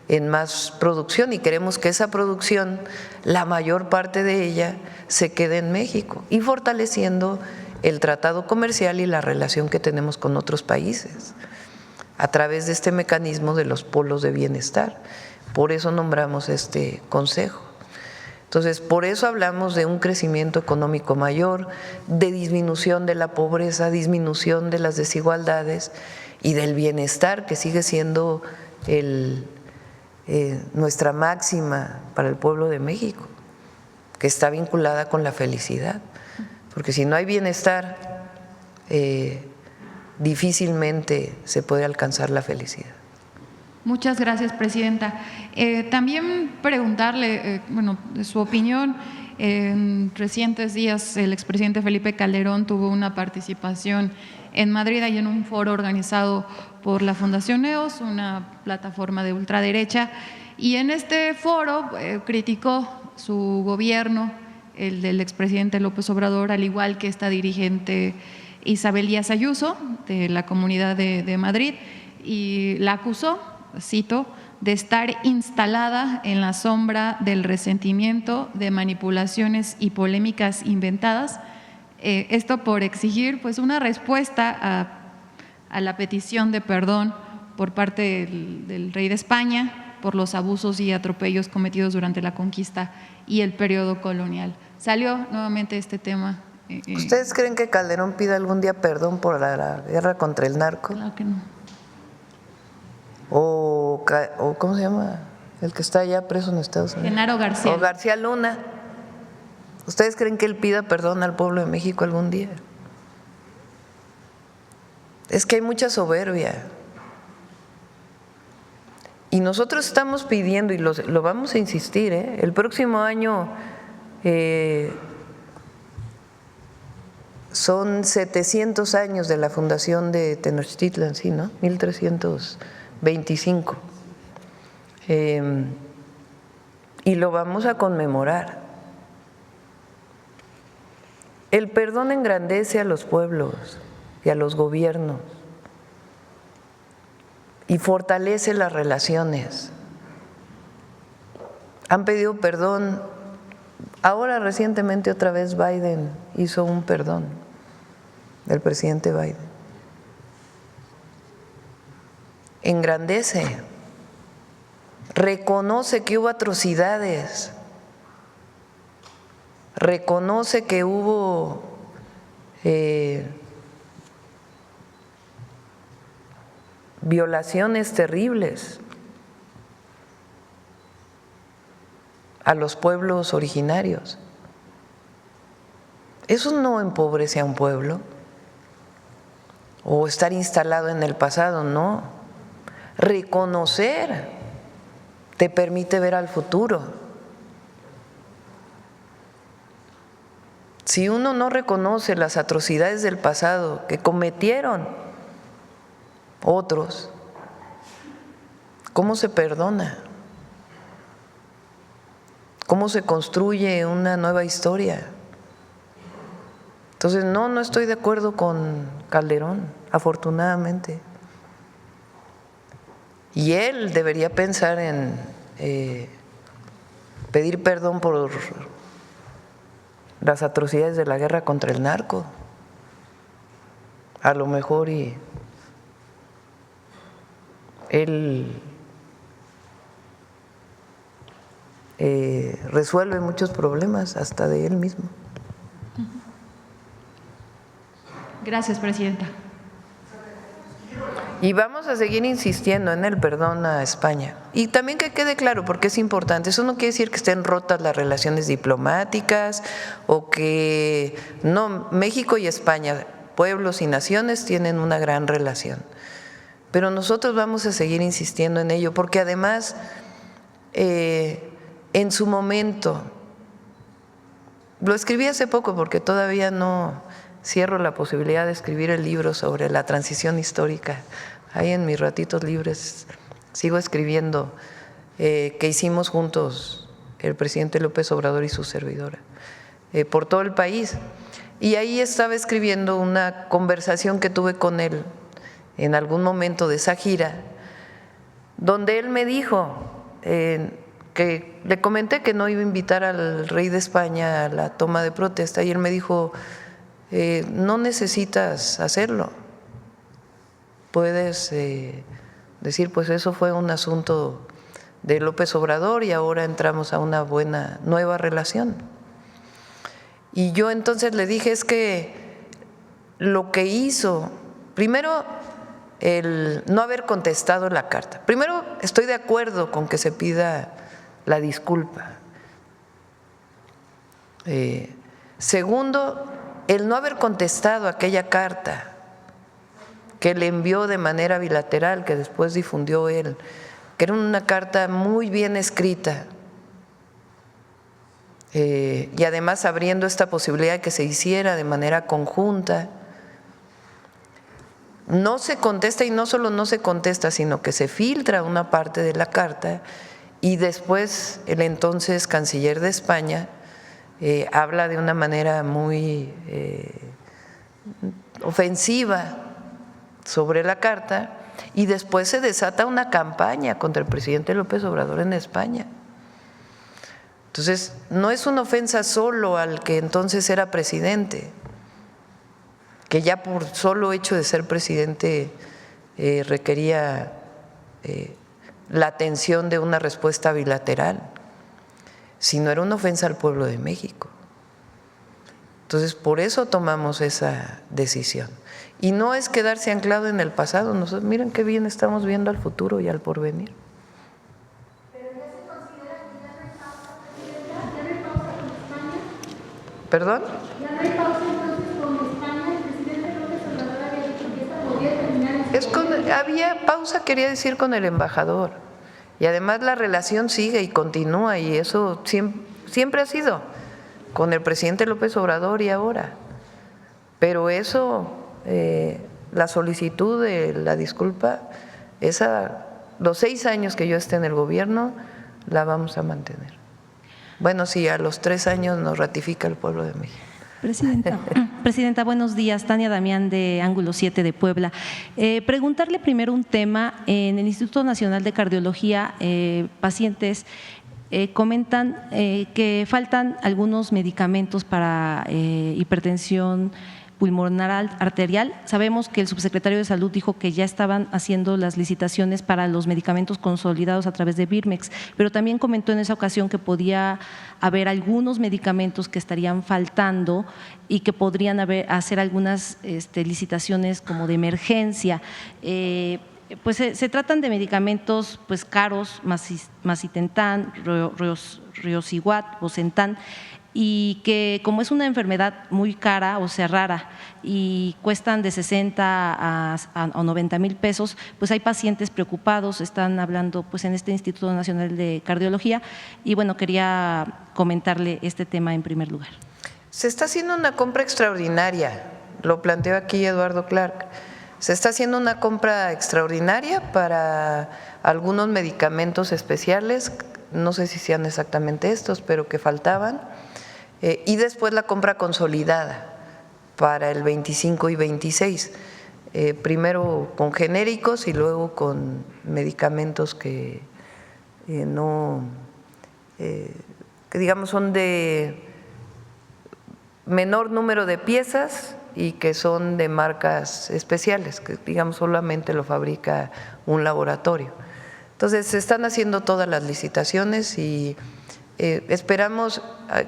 en más producción y queremos que esa producción, la mayor parte de ella, se quede en México y fortaleciendo el tratado comercial y la relación que tenemos con otros países a través de este mecanismo de los polos de bienestar. Por eso nombramos este consejo. Entonces, por eso hablamos de un crecimiento económico mayor, de disminución de la pobreza, disminución de las desigualdades y del bienestar, que sigue siendo nuestra máxima para el pueblo de México, que está vinculada con la felicidad. Porque si no hay bienestar, difícilmente se puede alcanzar la felicidad. Muchas gracias, presidenta. También preguntarle, de su opinión, en recientes días el expresidente Felipe Calderón tuvo una participación en Madrid y en un foro organizado por la Fundación EOS, una plataforma de ultraderecha, y en este foro criticó su gobierno, el del expresidente López Obrador, al igual que esta dirigente Isabel Díaz Ayuso, de la Comunidad de Madrid, y la acusó, cito, de estar instalada en la sombra del resentimiento, de manipulaciones y polémicas inventadas, esto por exigir pues una respuesta a la petición de perdón por parte del rey de España por los abusos y atropellos cometidos durante la conquista y el periodo colonial. Salió nuevamente este tema. ¿Ustedes creen que Calderón pida algún día perdón por la guerra contra el narco? Claro que no. O ¿cómo se llama? El que está allá preso en Estados Unidos. Genaro García. O García Luna. ¿Ustedes creen que él pida perdón al pueblo de México algún día? Es que hay mucha soberbia. Y nosotros estamos pidiendo, y lo vamos a insistir, el próximo año son 700 años de la fundación de Tenochtitlan, ¿sí, no? 1325. Y lo vamos a conmemorar. El perdón engrandece a los pueblos y a los gobiernos y fortalece las relaciones. Han pedido perdón. Ahora recientemente otra vez Biden hizo un perdón, el presidente Biden. Engrandece, reconoce que hubo atrocidades, reconoce que hubo violaciones terribles a los pueblos originarios. Eso no empobrece a un pueblo o estar instalado en el pasado, no. Reconocer te permite ver al futuro. Si uno no reconoce las atrocidades del pasado que cometieron otros, ¿cómo se perdona? ¿Cómo se construye una nueva historia? Entonces, no estoy de acuerdo con Calderón, afortunadamente. Y él debería pensar en pedir perdón por las atrocidades de la guerra contra el narco. A lo mejor y él resuelve muchos problemas hasta de él mismo. Gracias, presidenta. Y vamos a seguir insistiendo en el perdón a España. Y también que quede claro, porque es importante, eso no quiere decir que estén rotas las relaciones diplomáticas o que no, México y España, pueblos y naciones, tienen una gran relación. Pero nosotros vamos a seguir insistiendo en ello, porque además, en su momento, lo escribí hace poco porque todavía no cierro la posibilidad de escribir el libro sobre la transición histórica. Ahí en mis ratitos libres sigo escribiendo, que hicimos juntos el presidente López Obrador y su servidora, por todo el país. Y ahí estaba escribiendo una conversación que tuve con él en algún momento de esa gira, donde él me dijo que le comenté que no iba a invitar al rey de España a la toma de protesta y él me dijo, no necesitas hacerlo, puedes decir, pues eso fue un asunto de López Obrador y ahora entramos a una buena nueva relación. Y yo entonces le dije, es que lo que hizo, primero, el no haber contestado la carta. Primero, estoy de acuerdo con que se pida la disculpa. Segundo, el no haber contestado aquella carta que le envió de manera bilateral, que después difundió él, que era una carta muy bien escrita, y además abriendo esta posibilidad de que se hiciera de manera conjunta. No se contesta, y no solo no se contesta, sino que se filtra una parte de la carta y después el entonces canciller de España habla de una manera muy ofensiva sobre la carta y después se desata una campaña contra el presidente López Obrador en España. Entonces, no es una ofensa solo al que entonces era presidente, que ya por solo hecho de ser presidente requería la atención de una respuesta bilateral, sino era una ofensa al pueblo de México. Entonces, por eso tomamos esa decisión. Y no es quedarse anclado en el pasado, nosotros miren qué bien estamos viendo al futuro y al porvenir. ¿Pero ya se considera que ya no hay pausa, Presidenta? ¿Ya no hay pausa con España? ¿Perdón? ¿Ya no hay pausa entonces con España? El presidente López Obrador había dicho que esta podría terminar. Había pausa, quería decir, con el embajador. Y además la relación sigue y continúa, y eso siempre ha sido con el presidente López Obrador y ahora. Pero eso, la solicitud de la disculpa, los 6 años que yo esté en el gobierno, la vamos a mantener. Bueno, sí, a los 3 años nos ratifica el pueblo de México. Presidenta, buenos días. Tania Damián de Ángulo 7 de Puebla. Preguntarle primero un tema. En el Instituto Nacional de Cardiología, pacientes comentan que faltan algunos medicamentos para hipertensión pulmonar arterial. Sabemos que el subsecretario de Salud dijo que ya estaban haciendo las licitaciones para los medicamentos consolidados a través de Birmex, pero también comentó en esa ocasión que podía haber algunos medicamentos que estarían faltando y que podrían hacer algunas licitaciones como de emergencia. Pues se tratan de medicamentos pues caros, macitentan, riociguat, bosentan, y que como es una enfermedad muy cara, o sea rara, y cuestan de 60 a 90 mil pesos, pues hay pacientes preocupados, están hablando pues en este Instituto Nacional de Cardiología, y bueno, quería comentarle este tema en primer lugar. Se está haciendo una compra extraordinaria, lo planteó aquí Eduardo Clark. Se está haciendo una compra extraordinaria para algunos medicamentos especiales, no sé si sean exactamente estos, pero que faltaban, y después la compra consolidada para el 25 y 26, primero con genéricos y luego con medicamentos que que digamos son de menor número de piezas y que son de marcas especiales, que digamos solamente lo fabrica un laboratorio. Entonces se están haciendo todas las licitaciones y esperamos,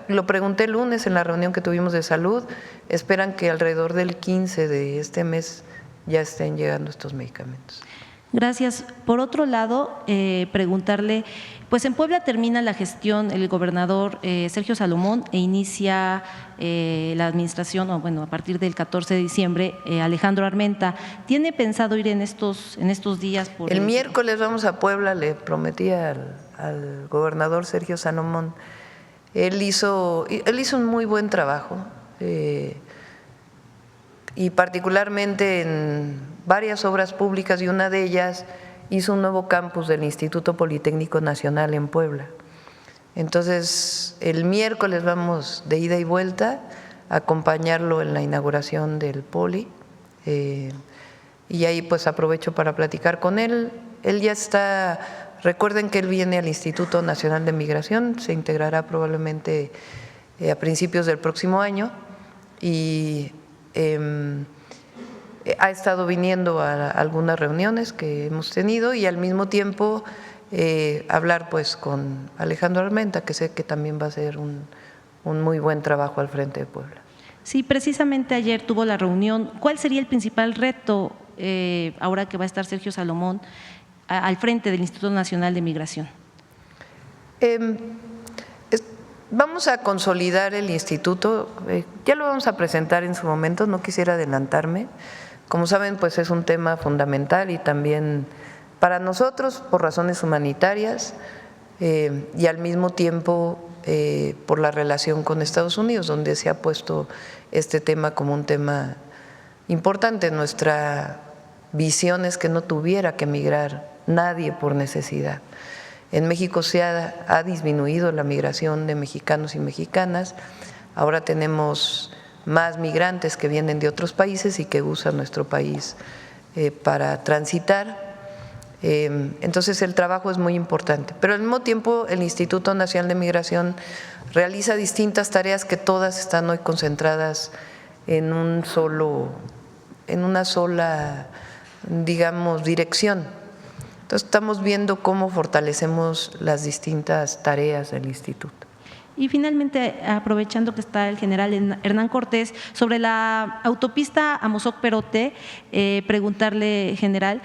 lo pregunté el lunes en la reunión que tuvimos de salud, esperan que alrededor del 15 de este mes ya estén llegando estos medicamentos. Gracias. Por otro lado, preguntarle, pues en Puebla termina la gestión el gobernador Sergio Salomón e inicia la administración, o bueno, a partir del 14 de diciembre, Alejandro Armenta. ¿Tiene pensado ir en estos días? El miércoles vamos a Puebla, le prometí al gobernador Sergio Salomón. Él hizo un muy buen trabajo y particularmente en varias obras públicas, y una de ellas hizo un nuevo campus del Instituto Politécnico Nacional en Puebla. Entonces, el miércoles vamos de ida y vuelta a acompañarlo en la inauguración del Poli, y ahí pues aprovecho para platicar con él. Él ya está Recuerden que él viene al Instituto Nacional de Migración, se integrará probablemente a principios del próximo año y ha estado viniendo a algunas reuniones que hemos tenido y al mismo tiempo hablar pues con Alejandro Armenta, que sé que también va a hacer un muy buen trabajo al frente de Puebla. Sí, precisamente ayer tuvo la reunión. ¿Cuál sería el principal reto ahora que va a estar Sergio Salomón al frente del Instituto Nacional de Migración? Vamos a consolidar el instituto, ya lo vamos a presentar en su momento, no quisiera adelantarme. Como saben, pues es un tema fundamental y también para nosotros por razones humanitarias y al mismo tiempo por la relación con Estados Unidos, donde se ha puesto este tema como un tema importante. Nuestra visión es que no tuviera que migrar nadie por necesidad. En México se ha disminuido la migración de mexicanos y mexicanas, ahora tenemos más migrantes que vienen de otros países y que usan nuestro país para transitar. Entonces el trabajo es muy importante, pero al mismo tiempo el Instituto Nacional de Migración realiza distintas tareas que todas están hoy concentradas en una sola, digamos, dirección. Entonces estamos viendo cómo fortalecemos las distintas tareas del instituto. Y finalmente, aprovechando que está el general Hernán Cortés, sobre la autopista Amozoc-Perote, preguntarle, general,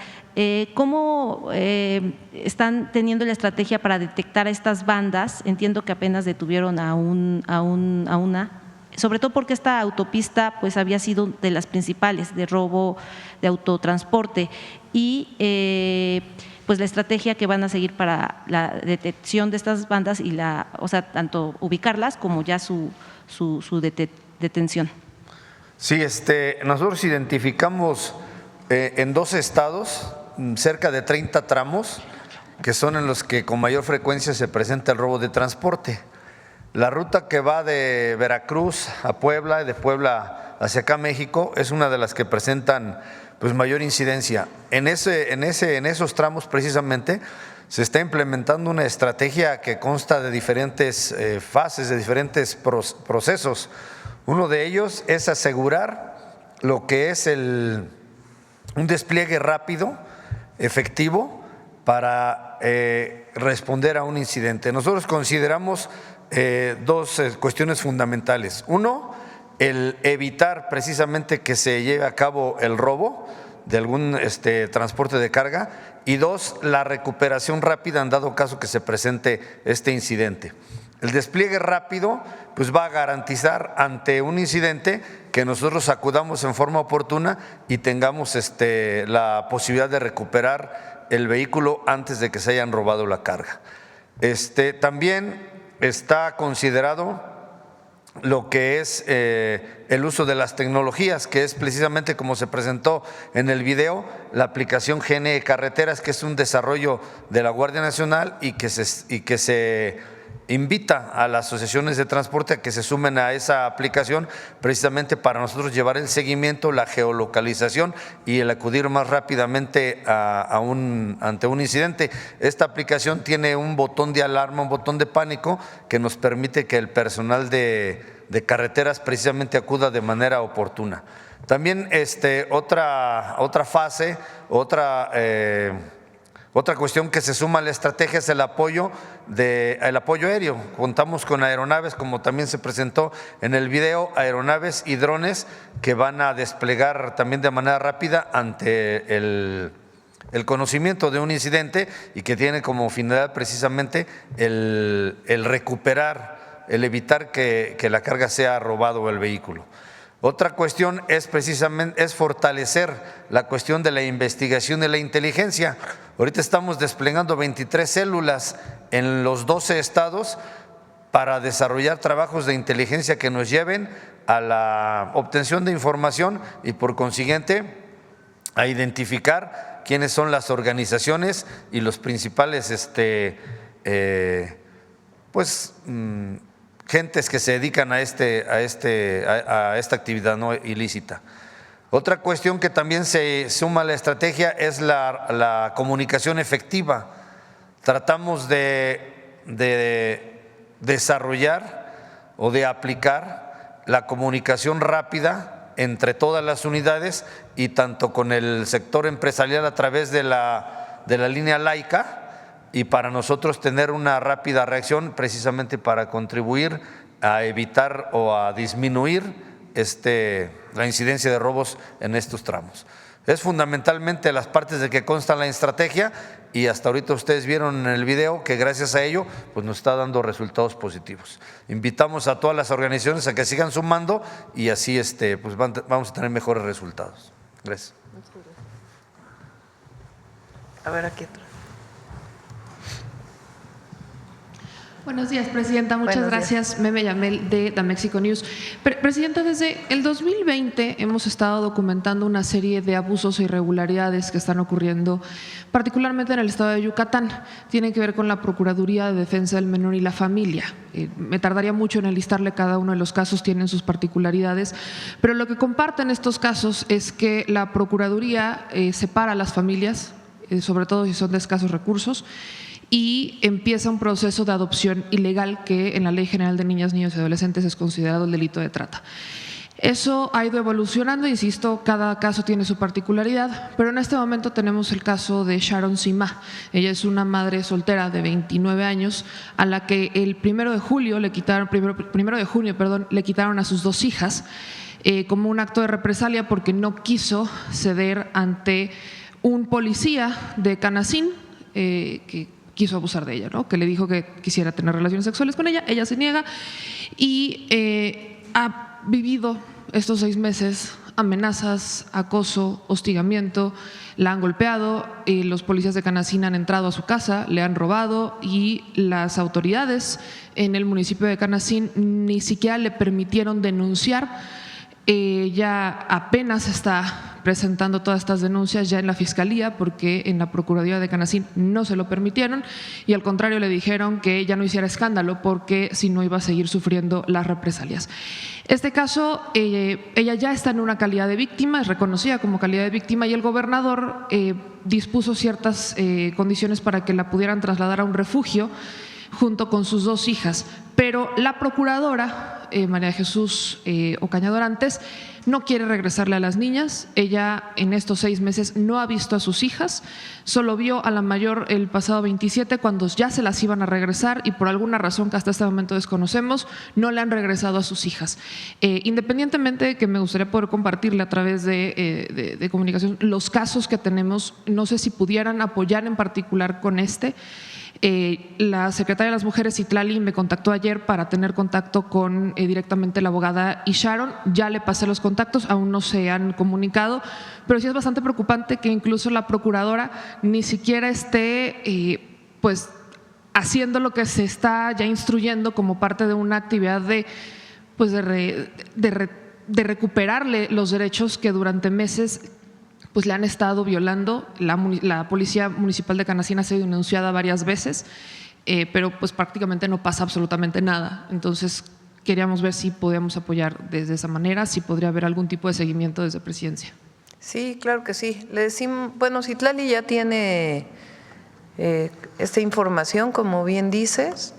¿cómo están teniendo la estrategia para detectar a estas bandas? Entiendo que apenas detuvieron a una, sobre todo porque esta autopista pues había sido de las principales de robo de autotransporte y pues la estrategia que van a seguir para la detección de estas bandas y tanto ubicarlas como ya su detención. Sí, nosotros identificamos en 2 estados cerca de 30 tramos que son en los que con mayor frecuencia se presenta el robo de transporte. La ruta que va de Veracruz a Puebla y de Puebla hacia acá México es una de las que presentan pues mayor incidencia. En esos tramos precisamente se está implementando una estrategia que consta de diferentes fases, de diferentes procesos. Uno de ellos es asegurar lo que es un despliegue rápido, efectivo, para responder a un incidente. Nosotros consideramos 2 cuestiones fundamentales. Uno, el evitar precisamente que se lleve a cabo el robo de algún transporte de carga, y 2, la recuperación rápida en dado caso que se presente este incidente. El despliegue rápido pues va a garantizar ante un incidente que nosotros acudamos en forma oportuna y tengamos la posibilidad de recuperar el vehículo antes de que se hayan robado la carga. También está considerado lo que es el uso de las tecnologías, que es precisamente como se presentó en el video, la aplicación GNE Carreteras, que es un desarrollo de la Guardia Nacional y que se invita a las asociaciones de transporte a que se sumen a esa aplicación precisamente para nosotros llevar el seguimiento, la geolocalización y el acudir más rápidamente ante un incidente. Esta aplicación tiene un botón de alarma, un botón de pánico que nos permite que el personal de carreteras precisamente acuda de manera oportuna. También otra fase, otra cuestión que se suma a la estrategia es el apoyo aéreo. Contamos con aeronaves, como también se presentó en el video, aeronaves y drones que van a desplegar también de manera rápida ante el conocimiento de un incidente y que tiene como finalidad precisamente el recuperar, el evitar que la carga sea robado o el vehículo. Otra cuestión es precisamente fortalecer la cuestión de la investigación y la inteligencia. Ahorita estamos desplegando 23 células en los 12 estados para desarrollar trabajos de inteligencia que nos lleven a la obtención de información y por consiguiente a identificar quiénes son las organizaciones y los principales gentes que se dedican a esta actividad no ilícita. Otra cuestión que también se suma a la estrategia es la comunicación efectiva. tratamos de desarrollar o de aplicar la comunicación rápida entre todas las unidades y tanto con el sector empresarial a través de la línea laica, y para nosotros tener una rápida reacción precisamente para contribuir a evitar o a disminuir la incidencia de robos en estos tramos. Es fundamentalmente las partes de que consta la estrategia, y hasta ahorita ustedes vieron en el video que gracias a ello pues nos está dando resultados positivos. Invitamos a todas las organizaciones a que sigan sumando y así pues vamos a tener mejores resultados. Gracias. A ver, aquí atrás. Buenos días, Presidenta. Muchas Buenos gracias. Meme Yamel, de The Mexico News. Presidenta, desde el 2020 hemos estado documentando una serie de abusos e irregularidades que están ocurriendo, particularmente en el estado de Yucatán. Tienen que ver con la Procuraduría de Defensa del Menor y la Familia. Me tardaría mucho en enlistarle cada uno de los casos, tienen sus particularidades, pero lo que comparten estos casos es que la Procuraduría separa a las familias, sobre todo si son de escasos recursos, y empieza un proceso de adopción ilegal que en la Ley General de Niñas, Niños y Adolescentes es considerado el delito de trata. Eso ha ido evolucionando, insisto, cada caso tiene su particularidad, pero en este momento tenemos el caso de Sharon Sima. Ella es una madre soltera de 29 años a la que el 1 de junio le quitaron a sus 2 hijas como un acto de represalia porque no quiso ceder ante un policía de Canacín que quiso abusar de ella, ¿no? Que le dijo que quisiera tener relaciones sexuales con ella, ella se niega y ha vivido estos 6 meses amenazas, acoso, hostigamiento, la han golpeado, los policías de Canacín han entrado a su casa, le han robado y las autoridades en el municipio de Canacín ni siquiera le permitieron denunciar. Ya apenas está presentando todas estas denuncias ya en la Fiscalía porque en la Procuraduría de Canacín no se lo permitieron y al contrario le dijeron que ya no hiciera escándalo porque si no iba a seguir sufriendo las represalias. Este caso, ella ya está en una calidad de víctima, es reconocida como calidad de víctima y el gobernador dispuso ciertas condiciones para que la pudieran trasladar a un refugio junto con sus 2 hijas, pero la procuradora, María Jesús Ocaña Dorantes, no quiere regresarle a las niñas. Ella en estos 6 meses no ha visto a sus hijas, solo vio a la mayor el pasado 27 cuando ya se las iban a regresar y por alguna razón que hasta este momento desconocemos, no le han regresado a sus hijas. Independientemente de que me gustaría poder compartirle a través de comunicación los casos que tenemos, no sé si pudieran apoyar en particular con la secretaria de las Mujeres, Citlali, me contactó ayer para tener contacto con directamente la abogada y Sharon. Ya le pasé los contactos, aún no se han comunicado, pero sí es bastante preocupante que incluso la procuradora ni siquiera esté pues haciendo lo que se está ya instruyendo como parte de una actividad de recuperarle los derechos que durante meses pues le han estado violando. La Policía Municipal de Canacín ha sido denunciada varias veces, pero pues prácticamente no pasa absolutamente nada. Entonces queríamos ver si podíamos apoyar desde esa manera, si podría haber algún tipo de seguimiento desde Presidencia. Sí, claro que sí. Le decimos, bueno, Citlali ya tiene esta información, como bien dices.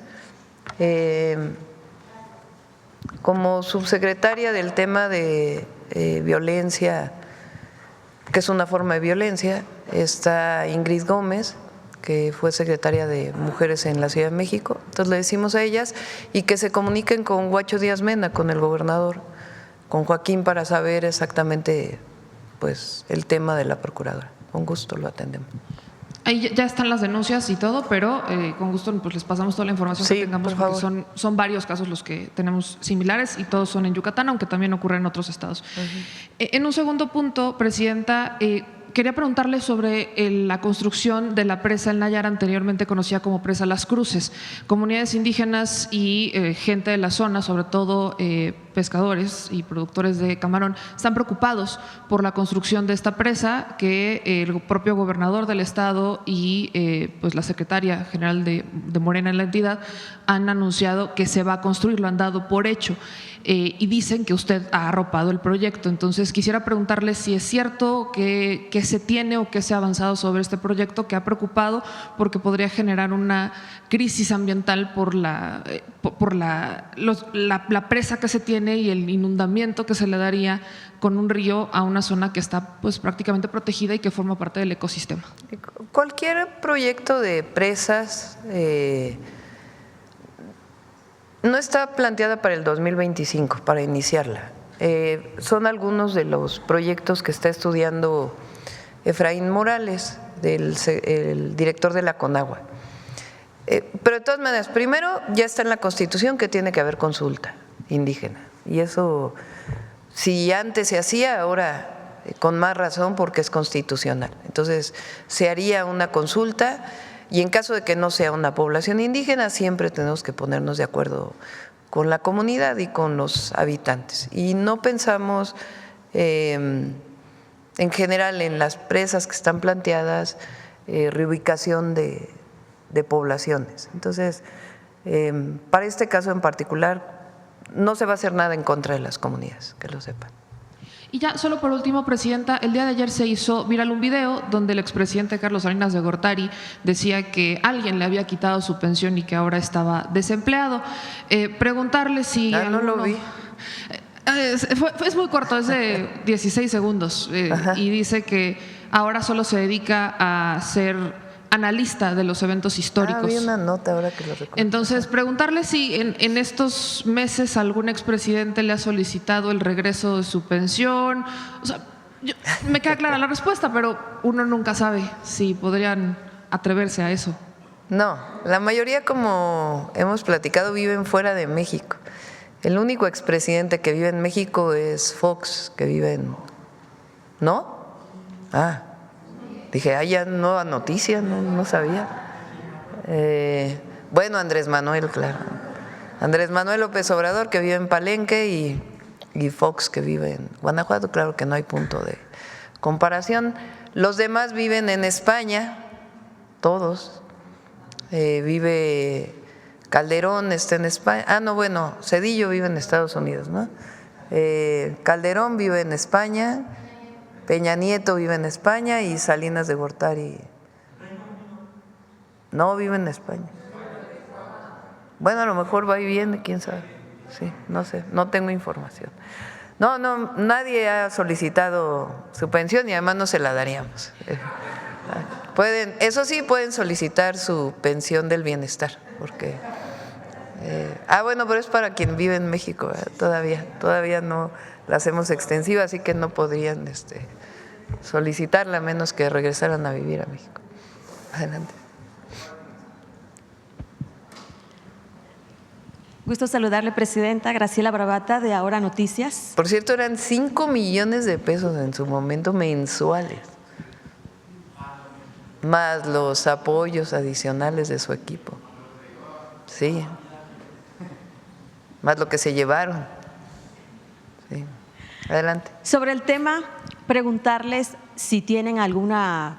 Como subsecretaria del tema de violencia, que es una forma de violencia, está Ingrid Gómez, que fue secretaria de Mujeres en la Ciudad de México. Entonces le decimos a ellas y que se comuniquen con Huacho Díaz Mena, con el gobernador, con Joaquín, para saber exactamente pues el tema de la procuradora. Con gusto lo atendemos. Ahí ya están las denuncias y todo, pero con gusto pues les pasamos toda la información que tengamos, porque son varios casos los que tenemos similares y todos son en Yucatán, aunque también ocurren en otros estados. En un segundo punto, Presidenta, quería preguntarle sobre la construcción de la presa El Nayar, anteriormente conocida como presa Las Cruces. Comunidades indígenas y gente de la zona, sobre todo pescadores y productores de camarón, están preocupados por la construcción de esta presa que el propio gobernador del estado y pues la secretaria general de Morena en la entidad han anunciado que se va a construir, lo han dado por hecho. y dicen que usted ha arropado el proyecto. Entonces quisiera preguntarle si es cierto que se tiene o que se ha avanzado sobre este proyecto, que ha preocupado porque podría generar una crisis ambiental por la presa que se tiene y el inundamiento que se le daría con un río a una zona que está pues prácticamente protegida y que forma parte del ecosistema. Cualquier proyecto de presas no está planteada para el 2025, para iniciarla. Son algunos de los proyectos que está estudiando Efraín Morales, el director de la CONAGUA. Pero de todas maneras, primero ya está en la Constitución que tiene que haber consulta indígena. Y eso, si antes se hacía, ahora con más razón porque es constitucional. Entonces, se haría una consulta y en caso de que no sea una población indígena, siempre tenemos que ponernos de acuerdo con la comunidad y con los habitantes. Y no pensamos en general en las presas que están planteadas, reubicación de poblaciones. Entonces, para este caso en particular, no se va a hacer nada en contra de las comunidades, que lo sepan. Y ya, solo por último, Presidenta, el día de ayer se hizo viral un video donde el expresidente Carlos Salinas de Gortari decía que alguien le había quitado su pensión y que ahora estaba desempleado. Preguntarle si… no lo vi. Es muy corto, es de 16 segundos y dice que ahora solo se dedica a ser analista de los eventos históricos. Vi una nota ahora que lo recuerdo. Entonces, preguntarle si en estos meses algún expresidente le ha solicitado el regreso de su pensión. O sea, me queda clara la respuesta, pero uno nunca sabe si podrían atreverse a eso. No, la mayoría, como hemos platicado, viven fuera de México. El único expresidente que vive en México es Fox, que vive en… ¿No? Dije, ya nueva noticia, no sabía. Bueno, Andrés Manuel, claro. Andrés Manuel López Obrador, que vive en Palenque, y Fox, que vive en Guanajuato. Claro que no hay punto de comparación. Los demás viven en España, todos. Vive Calderón, está en España. Zedillo vive en Estados Unidos, ¿no? Calderón vive en España. Peña Nieto vive en España y Salinas de Gortari no vive en España. Bueno, a lo mejor va y viene, quién sabe. Sí, no sé, no tengo información. No, nadie ha solicitado su pensión y además no se la daríamos. Eso sí, pueden solicitar su pensión del bienestar, porque… pero es para quien vive en México, todavía no la hacemos extensiva, así que no podrían solicitarla a menos que regresaran a vivir a México. Adelante. Gusto saludarle, Presidenta. Graciela Bravata, de Ahora Noticias. Por cierto, eran 5 millones de pesos en su momento mensuales, más los apoyos adicionales de su equipo. Sí, más lo que se llevaron. Sí. Adelante. Sobre el tema, preguntarles si tienen alguna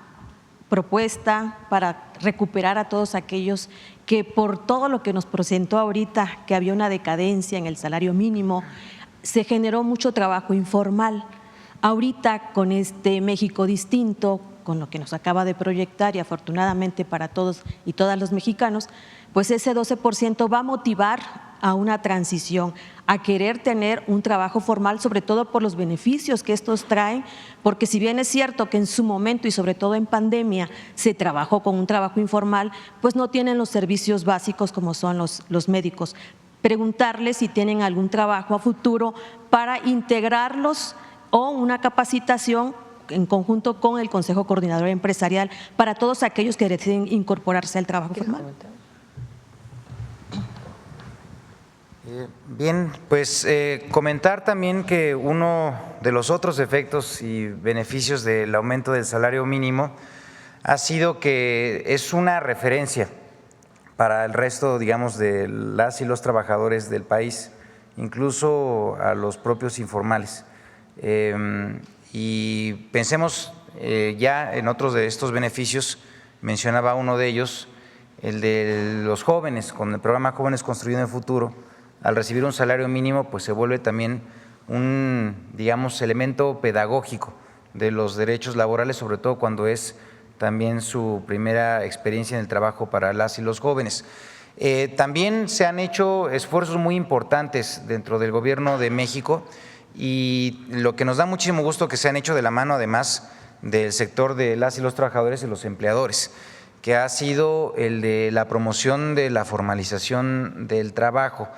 propuesta para recuperar a todos aquellos que por todo lo que nos presentó ahorita, que había una decadencia en el salario mínimo, se generó mucho trabajo informal. Ahorita con este México distinto, con lo que nos acaba de proyectar y afortunadamente para todos y todas los mexicanos, pues ese 12% va a motivar a una transición, a querer tener un trabajo formal, sobre todo por los beneficios que estos traen, porque si bien es cierto que en su momento y sobre todo en pandemia se trabajó con un trabajo informal, pues no tienen los servicios básicos como son los médicos. Preguntarles si tienen algún trabajo a futuro para integrarlos o una capacitación en conjunto con el Consejo Coordinador Empresarial para todos aquellos que deciden incorporarse al trabajo formal. Bien, pues comentar también que uno de los otros efectos y beneficios del aumento del salario mínimo ha sido que es una referencia para el resto, digamos, de las y los trabajadores del país, incluso a los propios informales. Y pensemos ya en otros de estos beneficios, mencionaba uno de ellos, el de los jóvenes, con el programa Jóvenes Construyendo el Futuro, al recibir un salario mínimo, pues se vuelve también un, digamos, elemento pedagógico de los derechos laborales, sobre todo cuando es también su primera experiencia en el trabajo para las y los jóvenes. También se han hecho esfuerzos muy importantes dentro del Gobierno de México y lo que nos da muchísimo gusto que se han hecho de la mano además del sector de las y los trabajadores y los empleadores, que ha sido el de la promoción de la formalización del trabajo.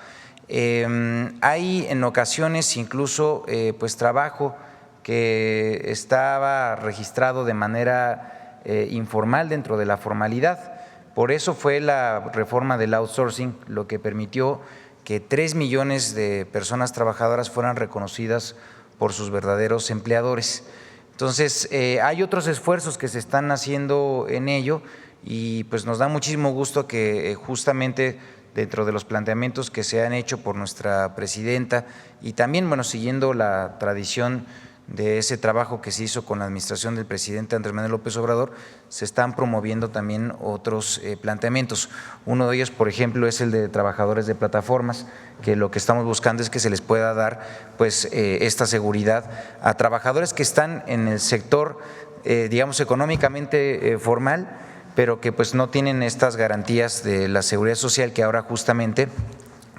Hay en ocasiones incluso pues trabajo que estaba registrado de manera informal dentro de la formalidad. Por eso fue la reforma del outsourcing lo que permitió que 3 millones de personas trabajadoras fueran reconocidas por sus verdaderos empleadores. Entonces, hay otros esfuerzos que se están haciendo en ello y pues nos da muchísimo gusto que justamente dentro de los planteamientos que se han hecho por nuestra presidenta y también, bueno, siguiendo la tradición de ese trabajo que se hizo con la administración del presidente Andrés Manuel López Obrador, se están promoviendo también otros planteamientos. Uno de ellos, por ejemplo, es el de trabajadores de plataformas, que lo que estamos buscando es que se les pueda dar pues esta seguridad a trabajadores que están en el sector, digamos, económicamente formal, pero que pues no tienen estas garantías de la seguridad social que ahora justamente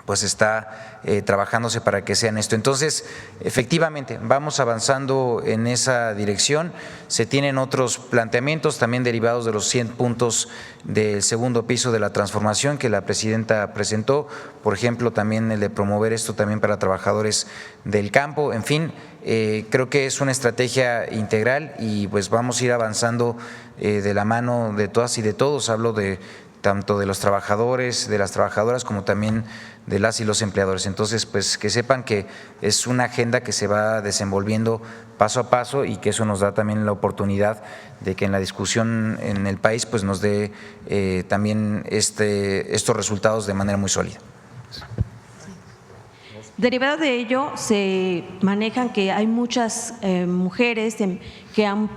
pues está trabajándose para que sean esto. Entonces, efectivamente, vamos avanzando en esa dirección. Se tienen otros planteamientos también derivados de los 100 puntos del segundo piso de la transformación que la presidenta presentó, por ejemplo, también el de promover esto también para trabajadores del campo. En fin, creo que es una estrategia integral y pues vamos a ir avanzando de la mano de todas y de todos. Hablo de tanto de los trabajadores, de las trabajadoras, como también de las y los empleadores. Entonces, pues que sepan que es una agenda que se va desenvolviendo paso a paso y que eso nos da también la oportunidad de que en la discusión en el país pues nos dé también estos resultados de manera muy sólida. Derivado de ello, se manejan que hay muchas mujeres que han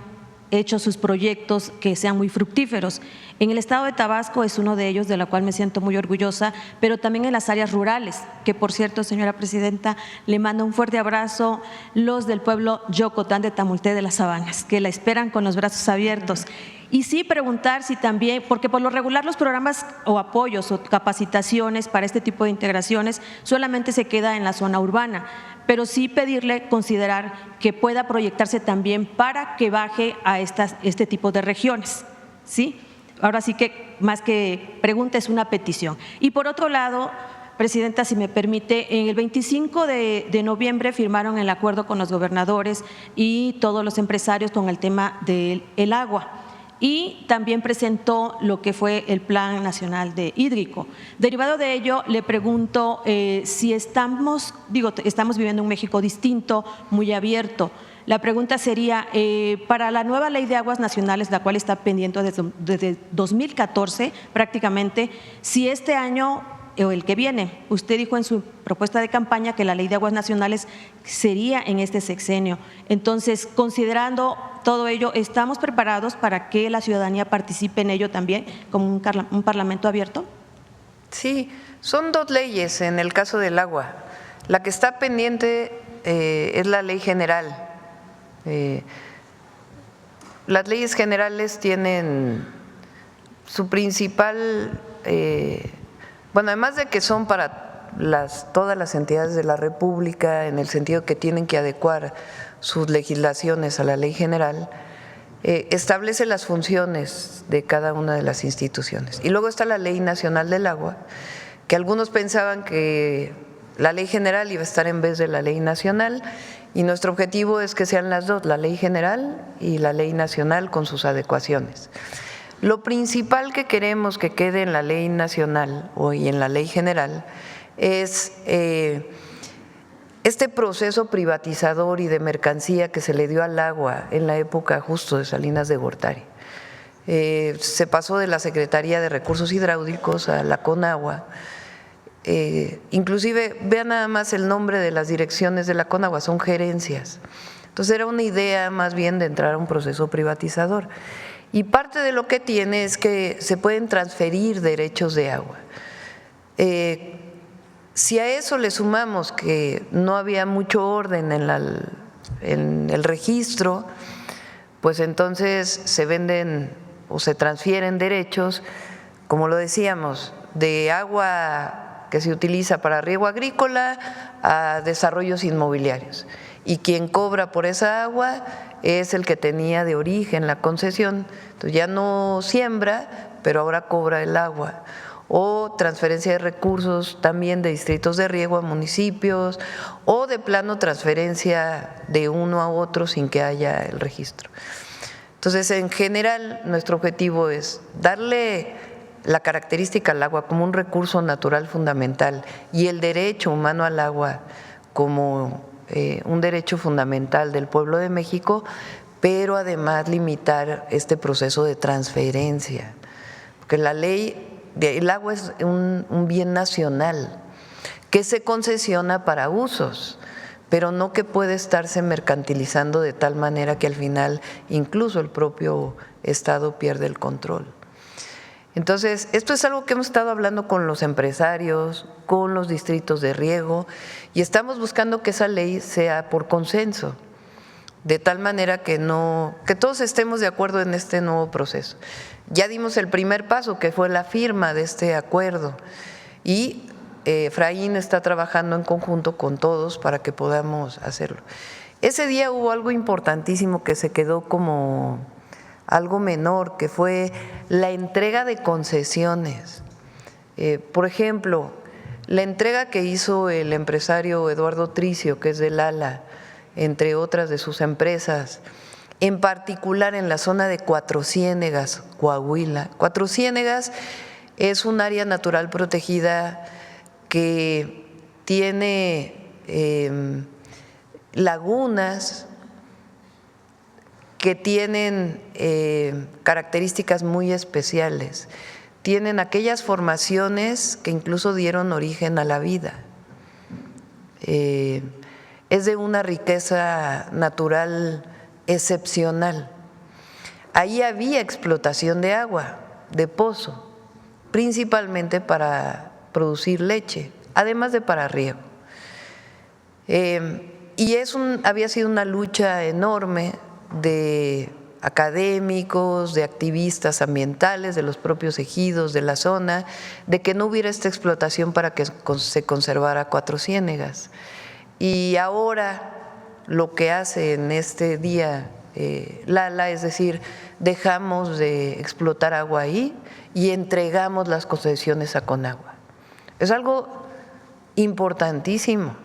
hecho sus proyectos que sean muy fructíferos. En el estado de Tabasco es uno de ellos, de la cual me siento muy orgullosa, pero también en las áreas rurales, que por cierto, señora presidenta, le mando un fuerte abrazo, los del pueblo Yocotán de Tamulté de las Sabanas, que la esperan con los brazos abiertos. Y sí preguntar si también, porque por lo regular los programas o apoyos o capacitaciones para este tipo de integraciones solamente se queda en la zona urbana, pero sí pedirle considerar que pueda proyectarse también para que baje a este tipo de regiones, ¿sí? Ahora sí que más que pregunta es una petición. Y por otro lado, presidenta, si me permite, en el 25 de noviembre firmaron el acuerdo con los gobernadores y todos los empresarios con el tema del agua. Y también presentó lo que fue el Plan Nacional de Hídrico. Derivado de ello, le pregunto si estamos viviendo un México distinto, muy abierto. La pregunta sería, para la nueva Ley de Aguas Nacionales, la cual está pendiente desde 2014 prácticamente, si este año o el que viene, usted dijo en su propuesta de campaña que la Ley de Aguas Nacionales sería en este sexenio. Entonces, considerando todo ello, ¿estamos preparados para que la ciudadanía participe en ello también como un parlamento abierto? Sí, son dos leyes en el caso del agua. La que está pendiente es la ley general. Las leyes generales tienen su principal, bueno, además de que son para todas las entidades de la República, en el sentido que tienen que adecuar sus legislaciones a la ley general, establece las funciones de cada una de las instituciones. Y luego está la Ley Nacional del Agua, que algunos pensaban que la ley general iba a estar en vez de la ley nacional, y nuestro objetivo es que sean las dos, la ley general y la ley nacional con sus adecuaciones. Lo principal que queremos que quede en la ley nacional y en la ley general es este proceso privatizador y de mercancía que se le dio al agua en la época justo de Salinas de Gortari. Se pasó de la Secretaría de Recursos Hidráulicos a la Conagua. Inclusive, vean nada más el nombre de las direcciones de la Conagua, son gerencias. Entonces era una idea más bien de entrar a un proceso privatizador. Y parte de lo que tiene es que se pueden transferir derechos de agua. Si a eso le sumamos que no había mucho orden en el registro, pues entonces se venden o se transfieren derechos, como lo decíamos, de agua que se utiliza para riego agrícola a desarrollos inmobiliarios. Y quien cobra por esa agua es el que tenía de origen la concesión. Entonces ya no siembra, pero ahora cobra el agua. O transferencia de recursos también de distritos de riego a municipios, o de plano transferencia de uno a otro sin que haya el registro. Entonces, en general, nuestro objetivo es darle la característica al agua como un recurso natural fundamental y el derecho humano al agua como un derecho fundamental del pueblo de México, pero además limitar este proceso de transferencia, porque la ley, el agua es un bien nacional que se concesiona para usos, pero no que puede estarse mercantilizando de tal manera que al final incluso el propio Estado pierde el control. Entonces, esto es algo que hemos estado hablando con los empresarios, con los distritos de riego, y estamos buscando que esa ley sea por consenso, de tal manera que todos estemos de acuerdo en este nuevo proceso. Ya dimos el primer paso, que fue la firma de este acuerdo, y Efraín está trabajando en conjunto con todos para que podamos hacerlo. Ese día hubo algo importantísimo que se quedó como algo menor, que fue la entrega de concesiones. Por ejemplo, la entrega que hizo el empresario Eduardo Tricio, que es del ALA, entre otras de sus empresas, en particular en la zona de Cuatro Ciénegas, Coahuila. Cuatro Ciénegas es un área natural protegida que tiene lagunas que tienen características muy especiales. Tienen aquellas formaciones que incluso dieron origen a la vida. Es de una riqueza natural excepcional. Ahí había explotación de agua, de pozo, principalmente para producir leche, además de para riego. Y había sido una lucha enorme de académicos, de activistas ambientales, de los propios ejidos de la zona, de que no hubiera esta explotación para que se conservara Cuatro Ciénegas. Y ahora lo que hace en este día Lala, es decir, dejamos de explotar agua ahí y entregamos las concesiones a Conagua. Es algo importantísimo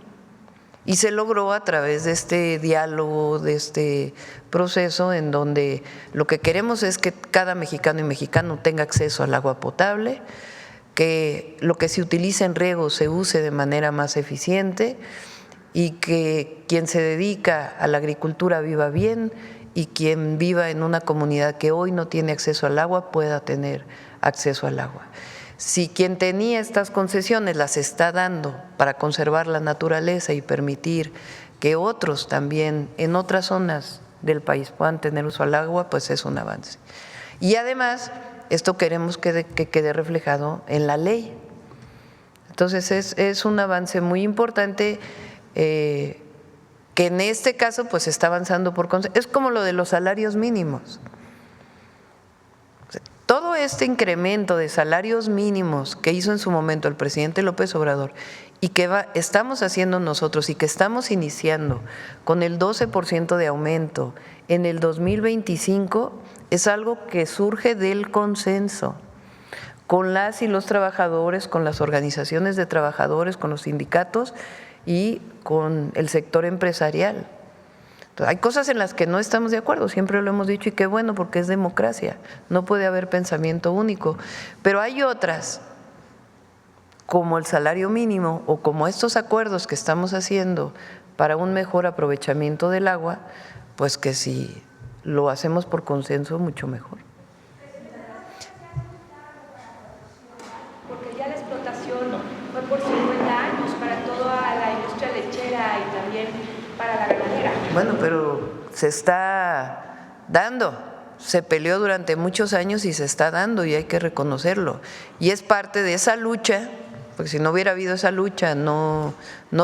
y se logró a través de este diálogo, de este proceso en donde lo que queremos es que cada mexicano y mexicano tenga acceso al agua potable, que lo que se utiliza en riego se use de manera más eficiente y que quien se dedica a la agricultura viva bien y quien viva en una comunidad que hoy no tiene acceso al agua pueda tener acceso al agua. Si quien tenía estas concesiones las está dando para conservar la naturaleza y permitir que otros también en otras zonas del país puedan tener uso al agua, pues es un avance. Y además, esto queremos que quede reflejado en la ley. Entonces, es un avance muy importante que en este caso pues está avanzando por consenso. Es como lo de los salarios mínimos. Todo este incremento de salarios mínimos que hizo en su momento el presidente López Obrador y que estamos haciendo nosotros y que estamos iniciando con el 12% de aumento en el 2025 es algo que surge del consenso con las y los trabajadores, con las organizaciones de trabajadores, con los sindicatos y con el sector empresarial. Entonces, hay cosas en las que no estamos de acuerdo, siempre lo hemos dicho y qué bueno porque es democracia, no puede haber pensamiento único, pero hay otras como el salario mínimo o como estos acuerdos que estamos haciendo para un mejor aprovechamiento del agua, pues que si lo hacemos por consenso, mucho mejor. Porque ya la explotación fue por 50 años para toda la industria lechera y también para la ganadera. Bueno, pero se está dando, se peleó durante muchos años y se está dando y hay que reconocerlo. Y es parte de esa lucha porque si no hubiera habido esa lucha no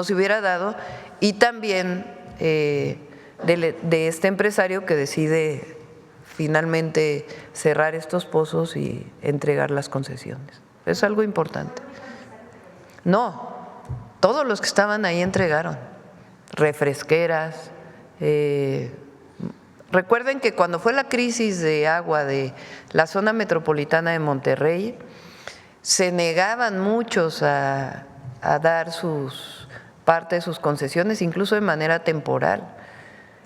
se hubiera dado, y también de este empresario que decide finalmente cerrar estos pozos y entregar las concesiones. Es algo importante. No, todos los que estaban ahí entregaron refresqueras. Recuerden que cuando fue la crisis de agua de la zona metropolitana de Monterrey, se negaban muchos a dar parte de sus concesiones, incluso de manera temporal.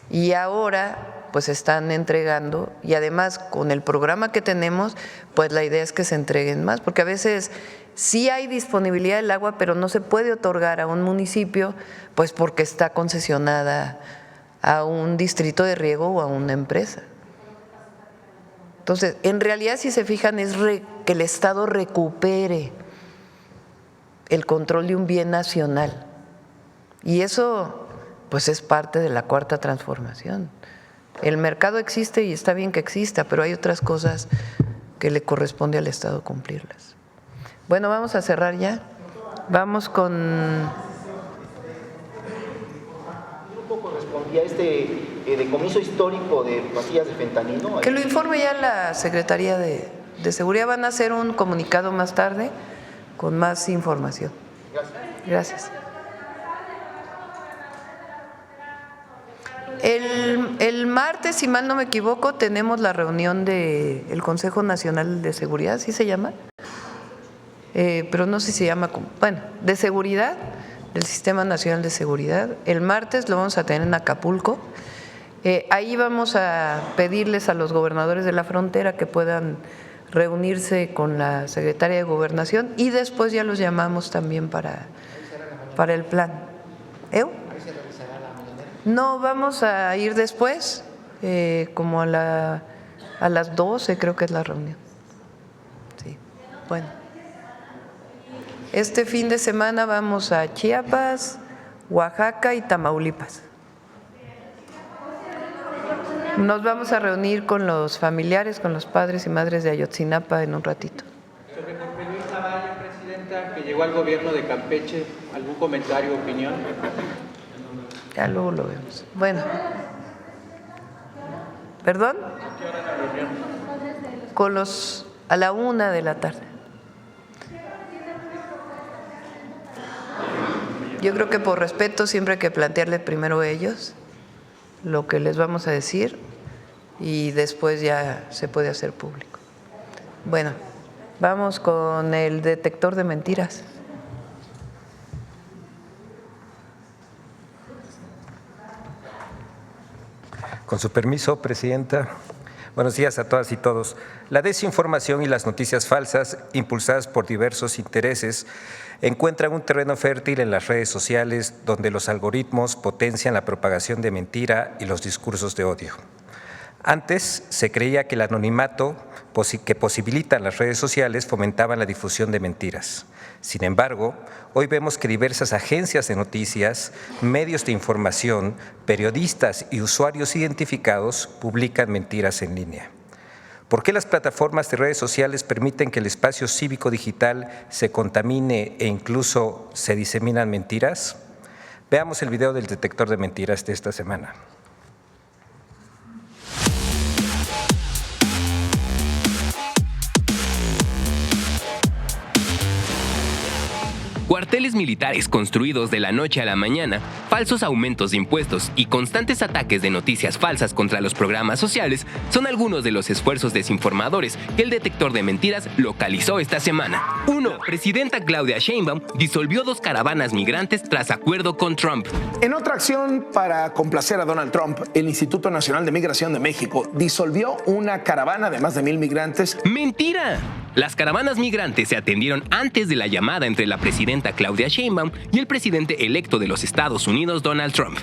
Y ahora pues están entregando, y además con el programa que tenemos, pues la idea es que se entreguen más, porque a veces sí hay disponibilidad del agua, pero no se puede otorgar a un municipio, pues porque está concesionada a un distrito de riego o a una empresa. Entonces, en realidad, si se fijan, es que el Estado recupere el control de un bien nacional. Y eso, pues, es parte de la Cuarta Transformación. El mercado existe y está bien que exista, pero hay otras cosas que le corresponde al Estado cumplirlas. Bueno, vamos a cerrar ya. Vamos con… ¿Un poco correspondía este decomiso histórico de pastillas de fentanilo? Que lo informe ya la Secretaría de Seguridad. Van a hacer un comunicado más tarde con más información. Gracias. El martes, si mal no me equivoco, tenemos la reunión del Consejo Nacional de Seguridad, ¿sí se llama? Pero no sé si se llama, bueno, de seguridad, del Sistema Nacional de Seguridad. El martes lo vamos a tener en Acapulco. Ahí vamos a pedirles a los gobernadores de la frontera que puedan reunirse con la Secretaria de Gobernación y después ya los llamamos también para el plan. No, vamos a ir después, como a las 12 creo que es la reunión. Sí, bueno. Este fin de semana vamos a Chiapas, Oaxaca y Tamaulipas. Nos vamos a reunir con los familiares, con los padres y madres de Ayotzinapa en un ratito. Sobre Jorge Luis Navalle, presidenta, que llegó al gobierno de Campeche, ¿algún comentario o opinión? Ya luego lo vemos. Bueno. ¿Perdón? ¿A qué hora la reunión? A la 1 de la tarde. Yo creo que por respeto siempre hay que plantearle primero a ellos lo que les vamos a decir y después ya se puede hacer público. Bueno, vamos con el detector de mentiras. Con su permiso, presidenta. Buenos días a todas y todos. La desinformación y las noticias falsas, impulsadas por diversos intereses, encuentran un terreno fértil en las redes sociales donde los algoritmos potencian la propagación de mentira y los discursos de odio. Antes se creía que el anonimato que posibilitan las redes sociales fomentaban la difusión de mentiras. Sin embargo, hoy vemos que diversas agencias de noticias, medios de información, periodistas y usuarios identificados publican mentiras en línea. ¿Por qué las plataformas de redes sociales permiten que el espacio cívico digital se contamine e incluso se diseminan mentiras? Veamos el video del detector de mentiras de esta semana. Cuarteles militares construidos de la noche a la mañana, falsos aumentos de impuestos y constantes ataques de noticias falsas contra los programas sociales son algunos de los esfuerzos desinformadores que el detector de mentiras localizó esta semana. 1. La presidenta Claudia Sheinbaum disolvió 2 caravanas migrantes tras acuerdo con Trump. En otra acción para complacer a Donald Trump, el Instituto Nacional de Migración de México disolvió una caravana de más de 1,000 migrantes. ¡Mentira! Las caravanas migrantes se atendieron antes de la llamada entre la presidenta Claudia Sheinbaum y el presidente electo de los Estados Unidos, Donald Trump.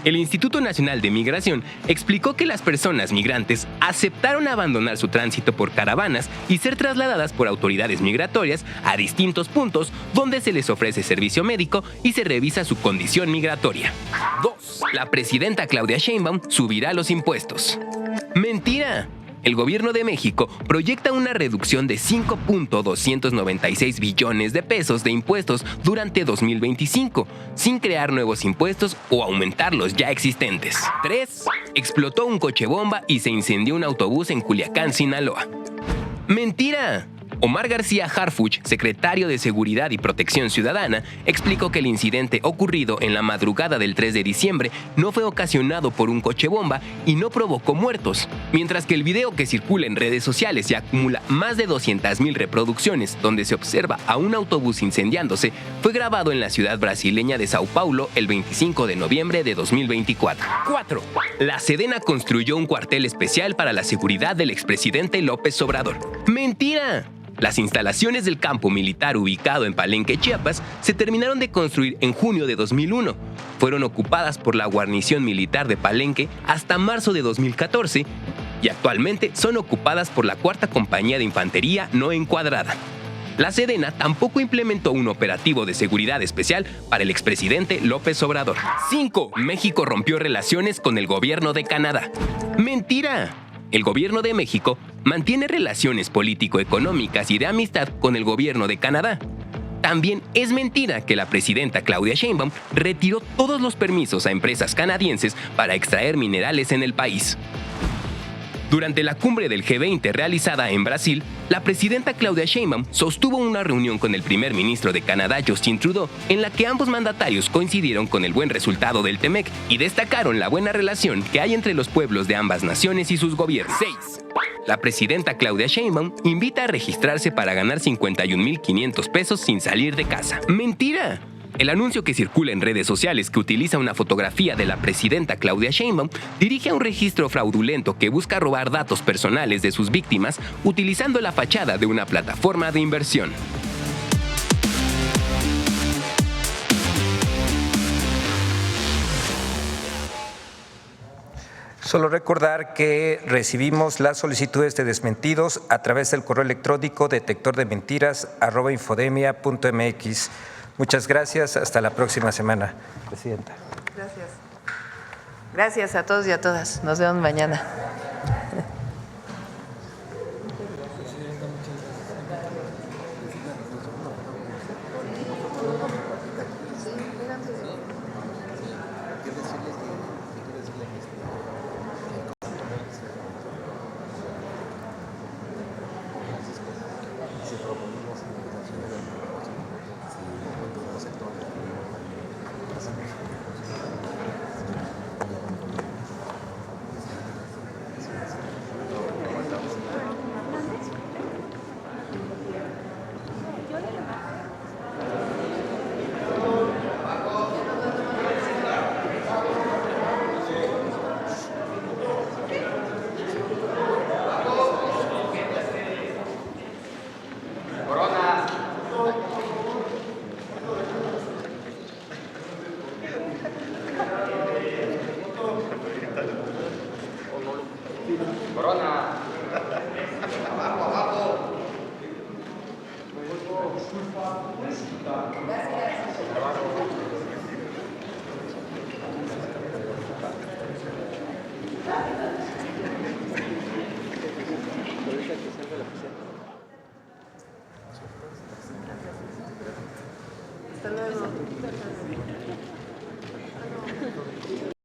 El Instituto Nacional de Migración explicó que las personas migrantes aceptaron abandonar su tránsito por caravanas y ser trasladadas por autoridades migratorias a distintos puntos donde se les ofrece servicio médico y se revisa su condición migratoria. 2. La presidenta Claudia Sheinbaum subirá los impuestos. ¡Mentira! el gobierno de México proyecta una reducción de 5.296 billones de pesos de impuestos durante 2025, sin crear nuevos impuestos o aumentar los ya existentes. 3. Explotó un coche bomba y se incendió un autobús en Culiacán, Sinaloa. ¡Mentira! Omar García Harfuch, secretario de Seguridad y Protección Ciudadana, explicó que el incidente ocurrido en la madrugada del 3 de diciembre no fue ocasionado por un coche bomba y no provocó muertos, mientras que el video que circula en redes sociales y acumula más de 200,000 reproducciones, donde se observa a un autobús incendiándose, fue grabado en la ciudad brasileña de Sao Paulo el 25 de noviembre de 2024. 4. La Sedena construyó un cuartel especial para la seguridad del expresidente López Obrador. ¡Mentira! Las instalaciones del campo militar ubicado en Palenque, Chiapas, se terminaron de construir en junio de 2001. Fueron ocupadas por la guarnición militar de Palenque hasta marzo de 2014 y actualmente son ocupadas por la 4ª Compañía de Infantería No Encuadrada. La Sedena tampoco implementó un operativo de seguridad especial para el expresidente López Obrador. 5. México rompió relaciones con el gobierno de Canadá. ¡Mentira! El gobierno de México mantiene relaciones político-económicas y de amistad con el gobierno de Canadá. También es mentira que la presidenta Claudia Sheinbaum retiró todos los permisos a empresas canadienses para extraer minerales en el país. Durante la cumbre del G20 realizada en Brasil, la presidenta Claudia Sheinbaum sostuvo una reunión con el primer ministro de Canadá, Justin Trudeau, en la que ambos mandatarios coincidieron con el buen resultado del TEMEC y destacaron la buena relación que hay entre los pueblos de ambas naciones y sus gobiernos. 6. La presidenta Claudia Sheinbaum invita a registrarse para ganar 51,500 pesos sin salir de casa. ¡Mentira! El anuncio que circula en redes sociales que utiliza una fotografía de la presidenta Claudia Sheinbaum dirige a un registro fraudulento que busca robar datos personales de sus víctimas utilizando la fachada de una plataforma de inversión. Solo recordar que recibimos las solicitudes de desmentidos a través del correo electrónico detectordementiras@infodemia.mx. Muchas gracias. Hasta la próxima semana, Presidenta. Gracias. Gracias a todos y a todas. Nos vemos mañana.